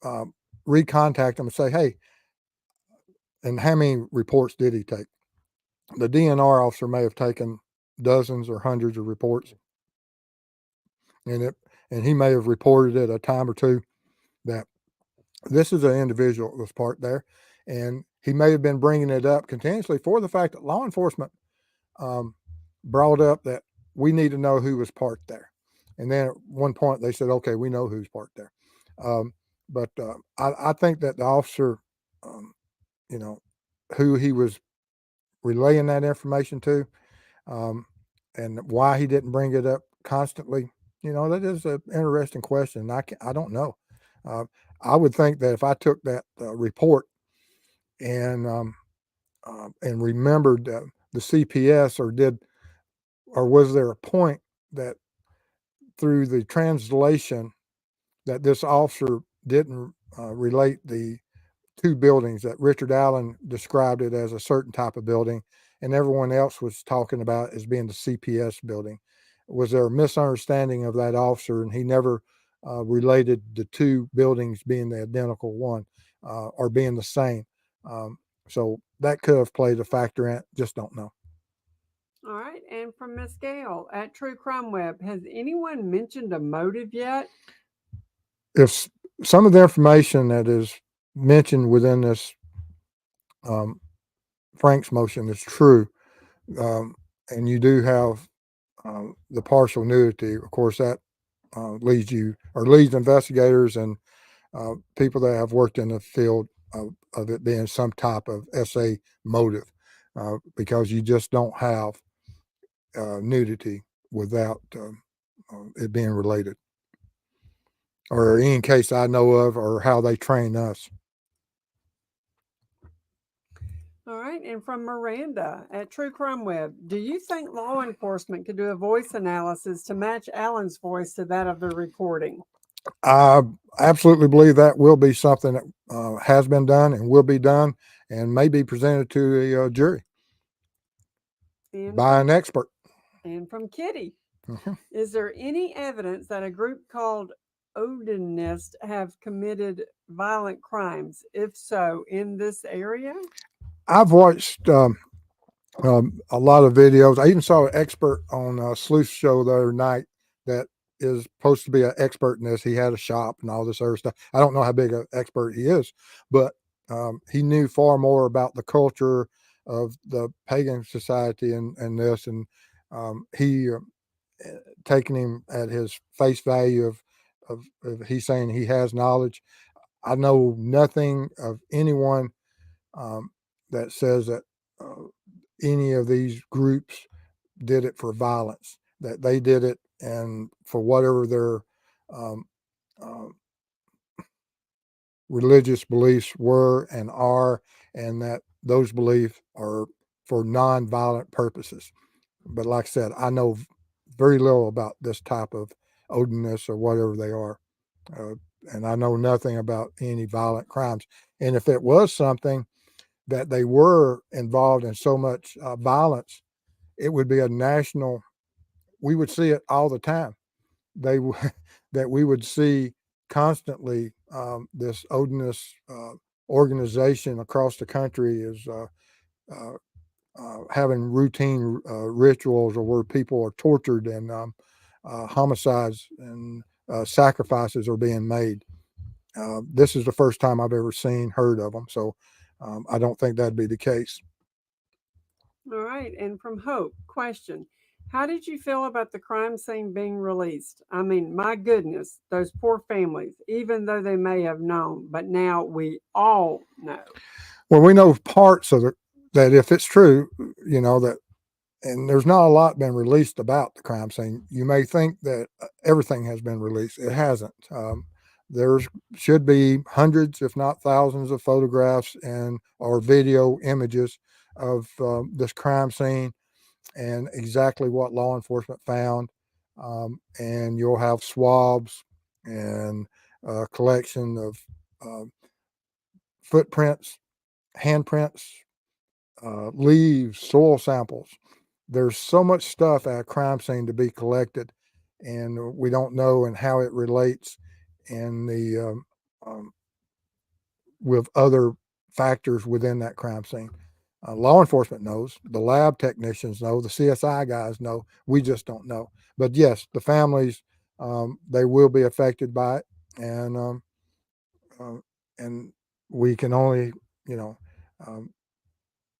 uh, recontact them and say, hey, and how many reports did he take? The DNR officer may have taken dozens or hundreds of reports, and he may have reported it a time or two that this is an individual that was part there, and he may have been bringing it up continuously for the fact that law enforcement brought up that we need to know who was parked there. And then at one point they said, okay, we know who's parked there. But I think that the officer, um, who he was relaying that information to, and why he didn't bring it up constantly, that is an interesting question. I don't know. I would think that if I took that report and and remembered the CPS, or was there a point that through the translation that this officer didn't relate the two buildings, that Richard Allen described it as a certain type of building and everyone else was talking about as being the CPS building? Was there a misunderstanding of that officer and he never related the two buildings being the identical one or being the same? So that could have played a factor in it. Just don't know. All right. And from Miss Gale at True Crime Web, has anyone mentioned a motive yet? If some of the information that is mentioned within this Frank's motion is true, and you do have the partial nudity, of course, that leads investigators and people that have worked in the field of it being some type of SA motive, because you just don't have nudity without it being related, or any case I know of, or how they train us. All right. And from Miranda at True Crime Web, do you think law enforcement could do a voice analysis to match Alan's voice to that of the recording? I absolutely believe that will be something that has been done and will be done and may be presented to a jury by an expert. And from Kitty, Mm-hmm. Is there any evidence that a group called Odinists have committed violent crimes? If so, in this area? I've watched a lot of videos. I even saw an expert on a sleuth show the other night that is supposed to be an expert in this. He had a shop and all this other stuff. I don't know how big an expert he is, but he knew far more about the culture of the pagan society and this, and he taking him at his face value of he's saying he has knowledge. I know nothing of anyone that says that any of these groups did it for violence, that they did it and for whatever their um, uh, religious beliefs were and are, and that those beliefs are for non-violent purposes. But like I said, I know very little about this type of Odinists or whatever they are. And I know nothing about any violent crimes. And if it was something that they were involved in so much violence, it would be a national, we would see it all the time. They that we would see constantly. This Odinist organization across the country is uh, having routine rituals, or where people are tortured and homicides and sacrifices are being made. This is the first time I've ever heard of them. So I don't think that'd be the case. All right. And from Hope, question. How did you feel about the crime scene being released? I mean, my goodness, those poor families, even though they may have known, but now we all know. Well, we know parts of it, that if it's true, that, and there's not a lot been released about the crime scene. You may think that everything has been released. It hasn't. There's should be hundreds, if not thousands, of photographs and or video images of this crime scene and exactly what law enforcement found. And you'll have swabs and a collection of footprints, handprints, leaves, soil samples. There's so much stuff at a crime scene to be collected, and we don't know and how it relates in the with other factors within that crime scene. Law enforcement knows, the lab technicians know, the CSI guys know. We just don't know. But yes, the families, they will be affected by it, and uh, and we can only, you know, um,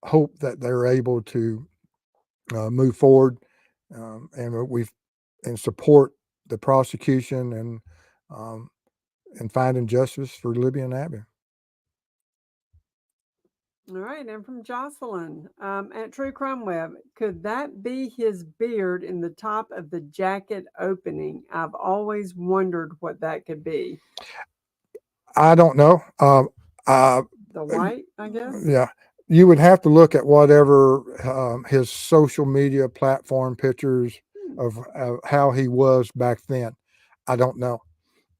hope that they're able to move forward, and support the prosecution um, and finding justice for Libby and Abby. All right. And from Jocelyn at True Crime Web, could that be his beard in the top of the jacket opening? I've always wondered what that could be. I don't know. The white, I guess. Yeah. You would have to look at whatever his social media platform pictures of how he was back then. I don't know.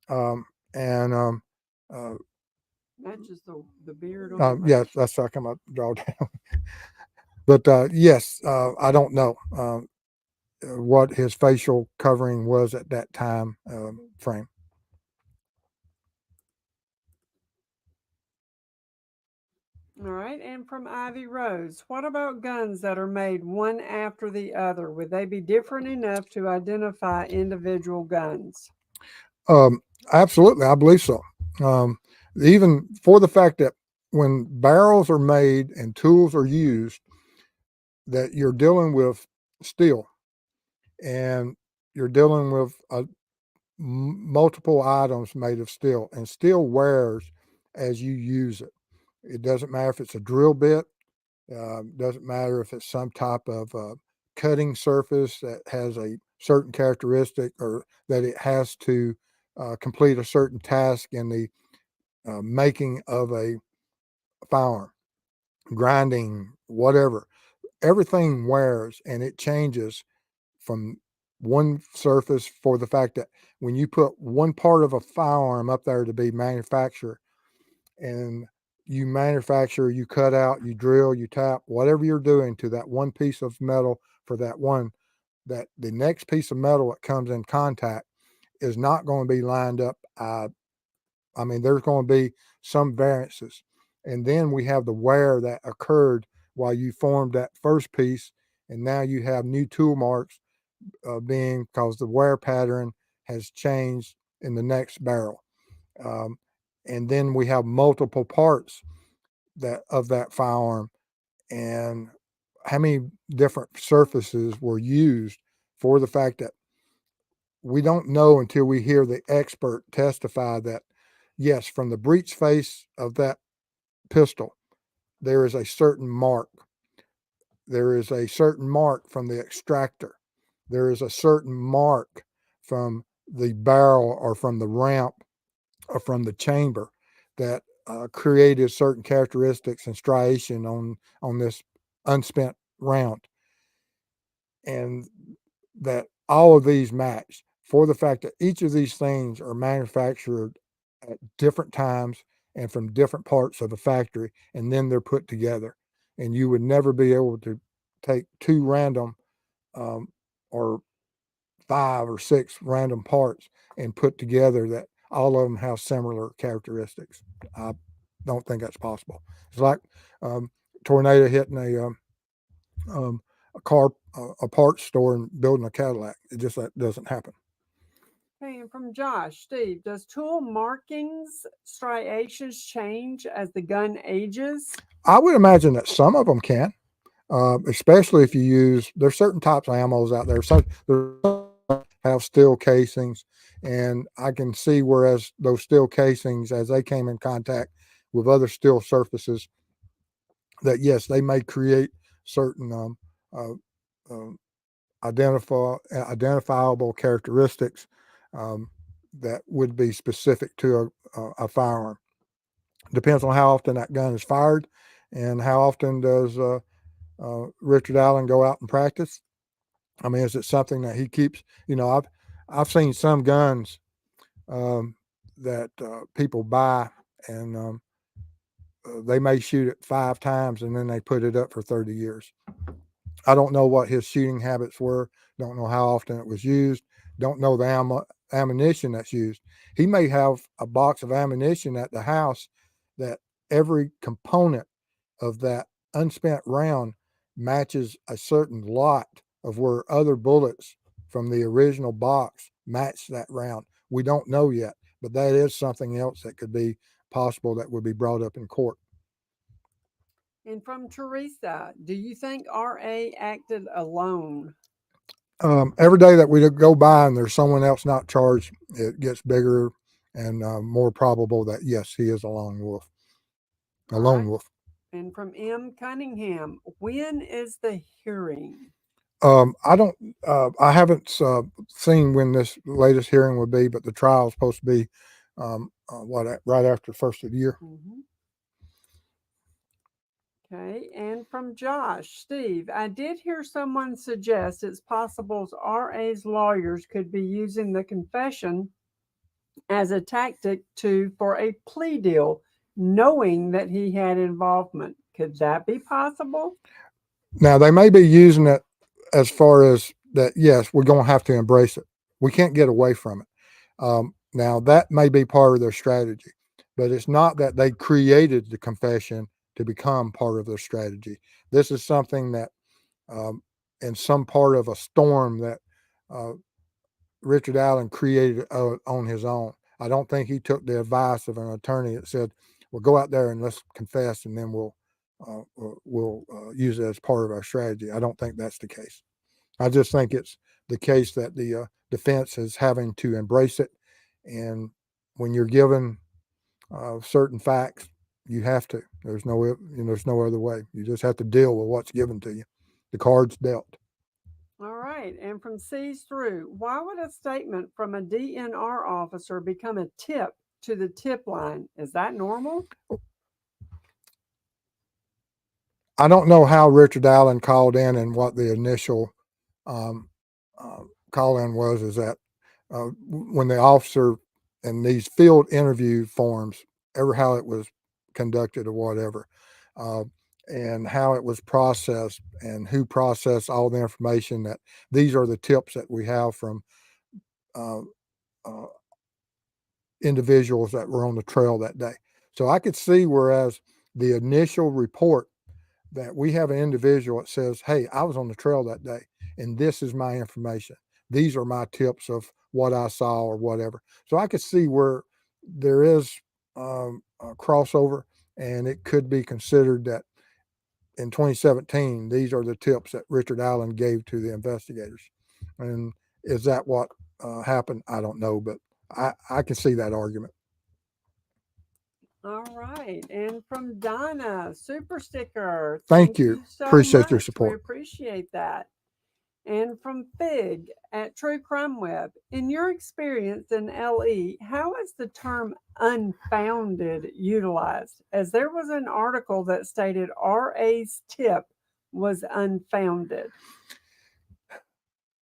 Um, and uh, Matches the beard on yes, that's how come I draw down. But yes, I don't know what his facial covering was at that time frame. All right, and from Ivy Rose, what about guns that are made one after the other? Would they be different enough to identify individual guns? Um, Absolutely, I believe so. Um, Even for the fact that when barrels are made and tools are used, that you're dealing with steel and you're dealing with multiple items made of steel, and steel wears as you use it. It doesn't matter if it's a drill bit, doesn't matter if it's some type of cutting surface that has a certain characteristic or that it has to complete a certain task in the making of a firearm, grinding, whatever. Everything wears and it changes from one surface for the fact that when you put one part of a firearm up there to be manufactured and you manufacture, you cut out, you drill, you tap, whatever you're doing to that one piece of metal for that one, that the next piece of metal that comes in contact is not going to be lined up. I mean, there's going to be some variances. And then we have the wear that occurred while you formed that first piece. And now you have new tool marks being because the wear pattern has changed in the next barrel. Um, and then we have multiple parts that of that firearm and how many different surfaces were used for the fact that we don't know until we hear the expert testify that yes, from the breech face of that pistol, there is a certain mark. There is a certain mark from the extractor. There is a certain mark from the barrel or from the ramp or from the chamber that created certain characteristics and striation on this unspent round, and that all of these match for the fact that each of these things are manufactured at different times and from different parts of the factory, and then they're put together. And you would never be able to take two random um, or five or six random parts and put together that all of them have similar characteristics. I don't think that's possible. It's like um, tornado hitting um, a car, a parts store and building a Cadillac. It just that doesn't happen. Okay, and from Josh, Steve, does tool markings, striations change as the gun ages? I would imagine that some of them can, especially if you use. There's certain types of ammos out there. Some have steel casings, and I can see whereas those steel casings, as they came in contact with other steel surfaces, that yes, they may create certain uh, uh, identifiable characteristics um, that would be specific to a firearm. Depends on how often that gun is fired and how often does Richard Allen go out and practice. I mean, is it something that he keeps? I've seen some guns that people buy and they may shoot it 5 times and then they put it up for 30 years. I don't know what his shooting habits were. Don't know how often it was used. Don't know the ammunition that's used. He may have a box of ammunition at the house that every component of that unspent round matches a certain lot of where other bullets from the original box match that round. We don't know yet, but that is something else that could be possible that would be brought up in court. And from Teresa, do you think RA acted alone? Every day that we go by and there's someone else not charged, it gets bigger and more probable that yes, he is a lone wolf. A All lone right. wolf. And from M. Cunningham, when is the hearing? I don't. I haven't seen when this latest hearing would be, but the trial is supposed to be right after the first of the year. Mhm. Okay, and from Josh, Steve, I did hear someone suggest it's possible RA's lawyers could be using the confession as a tactic for a plea deal, knowing that he had involvement. Could that be possible? Now, they may be using it as far as that, yes, we're going to have to embrace it. We can't get away from it. Now, that may be part of their strategy, but it's not that they created the confession to become part of their strategy. This is something that, in some part of a storm that uh, Richard Allen created on his own. I don't think he took the advice of an attorney that said, "Well, go out there and let's confess, and then we'll use it as part of our strategy." I don't think that's the case. I just think it's the case that the defense is having to embrace it, and when you're given certain facts, you have to. There's no other way. You just have to deal with what's given to you. The cards dealt. All right, and from C's through, why would a statement from a DNR officer become a tip to the tip line? Is that normal? I don't know how Richard Allen called in and what the initial um, call in was. Is that when the officer in these field interview forms, ever how it was conducted or whatever, uh, and how it was processed and who processed all the information, that these are the tips that we have from uh, uh, individuals that were on the trail that day. So I could see, whereas the initial report, that we have an individual that says, "Hey, I was on the trail that day, and this is my information. These are my tips of what I saw or whatever." So I could see where there is a crossover, and it could be considered that in 2017, these are the tips that Richard Allen gave to the investigators. And is that what happened? I don't know, but I can see that argument. All right, and from Donna, super sticker. Thank Thank you. you so Appreciate your much. We support. appreciate that. And from Fig at True Crime Web, in your experience in LE, how is the term unfounded utilized? As there was an article that stated RA's tip was unfounded.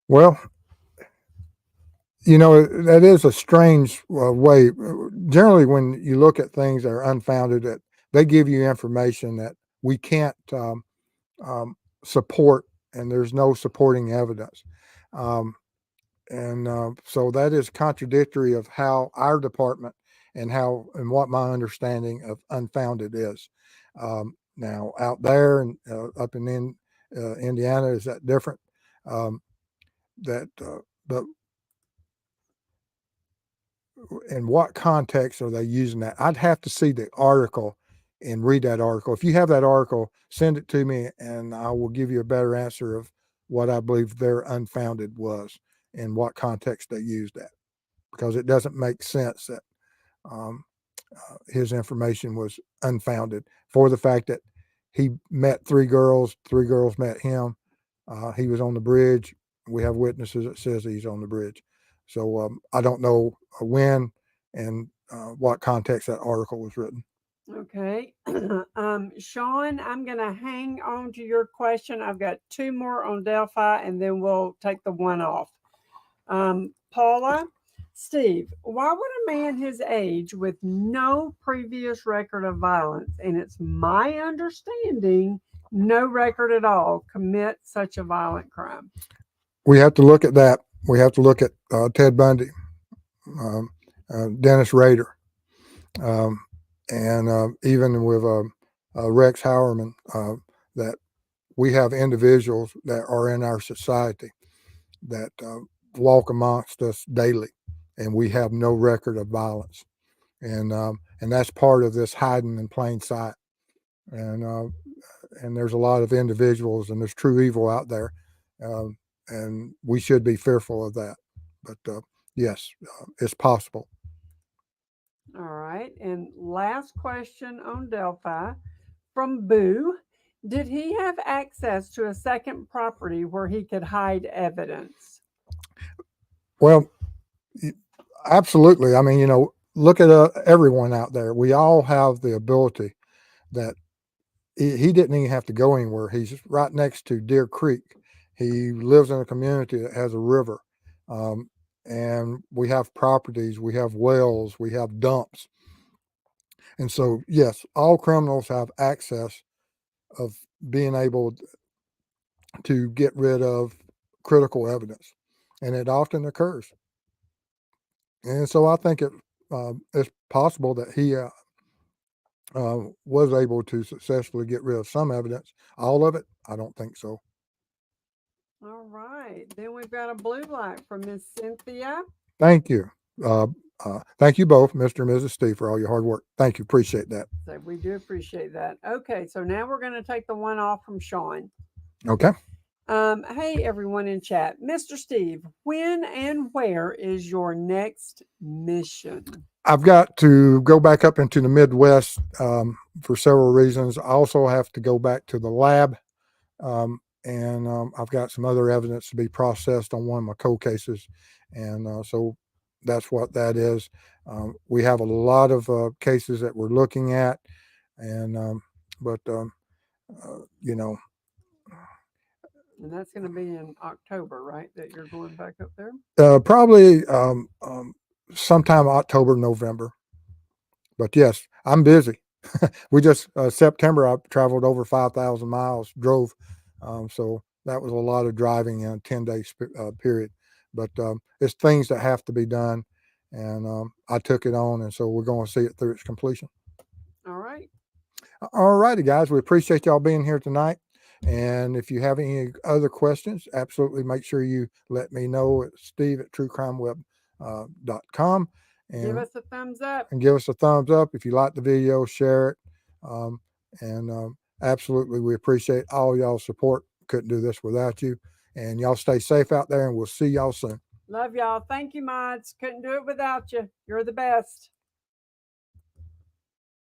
Well, that is a strange way. Generally, when you look at things that are unfounded, that they give you information that we can't support, and there's no supporting evidence. Um, and so that is contradictory of how our department and what my understanding of unfounded is. Now, out there and up in Indiana, is that different? Um, that but in what context are they using that? I'd have to see the article and read that article. If you have that article, send it to me, and I will give you a better answer of what I believe their unfounded was and what context they used that, because it doesn't make sense that um, his information was unfounded for the fact that he met three girls met him. He was on the bridge. We have witnesses that says he's on the bridge. So I don't know when and what context that article was written. Okay. Sean, I'm going to hang on to your question. I've got two more on Delphi, and then we'll take the one off. Paula, Steve, why would a man his age with no previous record of violence, and it's my understanding, no record at all, commit such a violent crime? We have to look at that. We have to look at Ted Bundy, Dennis Rader, um, and even with Rex Howerman, that we have individuals that are in our society that walk amongst us daily, and we have no record of violence, and that's part of this hiding in plain sight. And there's a lot of individuals, and there's true evil out there, um, and we should be fearful of that. But yes, it's possible. All right. And last question on Delphi from Boo. Did he have access to a second property where he could hide evidence? Well, absolutely. I mean, look at everyone out there. We all have the ability that he didn't even have to go anywhere. He's right next to Deer Creek. He lives in a community that has a river. And we have properties, we have wells, we have dumps. And so, yes, all criminals have access of being able to get rid of critical evidence, and it often occurs. And so, I think it's possible that he was able to successfully get rid of some evidence. All of it, I don't think so. All right. Then we've got a blue light from Miss Cynthia. Thank you. Thank you both, Mr. and Mrs. Steve, for all your hard work. Thank you. Appreciate that. So we do appreciate that. Okay, so now we're going to take the one off from Sean. Okay. Hey, everyone in chat. Mr. Steve, when and where is your next mission? I've got to go back up into the Midwest for several reasons. I also have to go back to the lab, and I've got some other evidence to be processed on one of my cold cases, and so that's what that is. We have a lot of cases that we're looking at, and but you know, And that's going to be in October, right? That you're going back up there? probably sometime October, November. But yes, I'm busy. We just September I traveled over 5,000 miles, drove, so that was a lot of driving in a 10-day period. But it's things that have to be done, and I took it on, and so we're going to see it through its completion. All right. All righty, guys. We appreciate y'all being here tonight. And if you have any other questions, absolutely make sure you let me know at steve@truecrimeweb.com. Give us a thumbs up. And give us a thumbs up. If you like the video, share it. Absolutely, we appreciate all y'all's support. Couldn't do this without you. And y'all stay safe out there, and we'll see y'all soon. Love y'all. Thank you, mods. Couldn't do it without you. You're the best.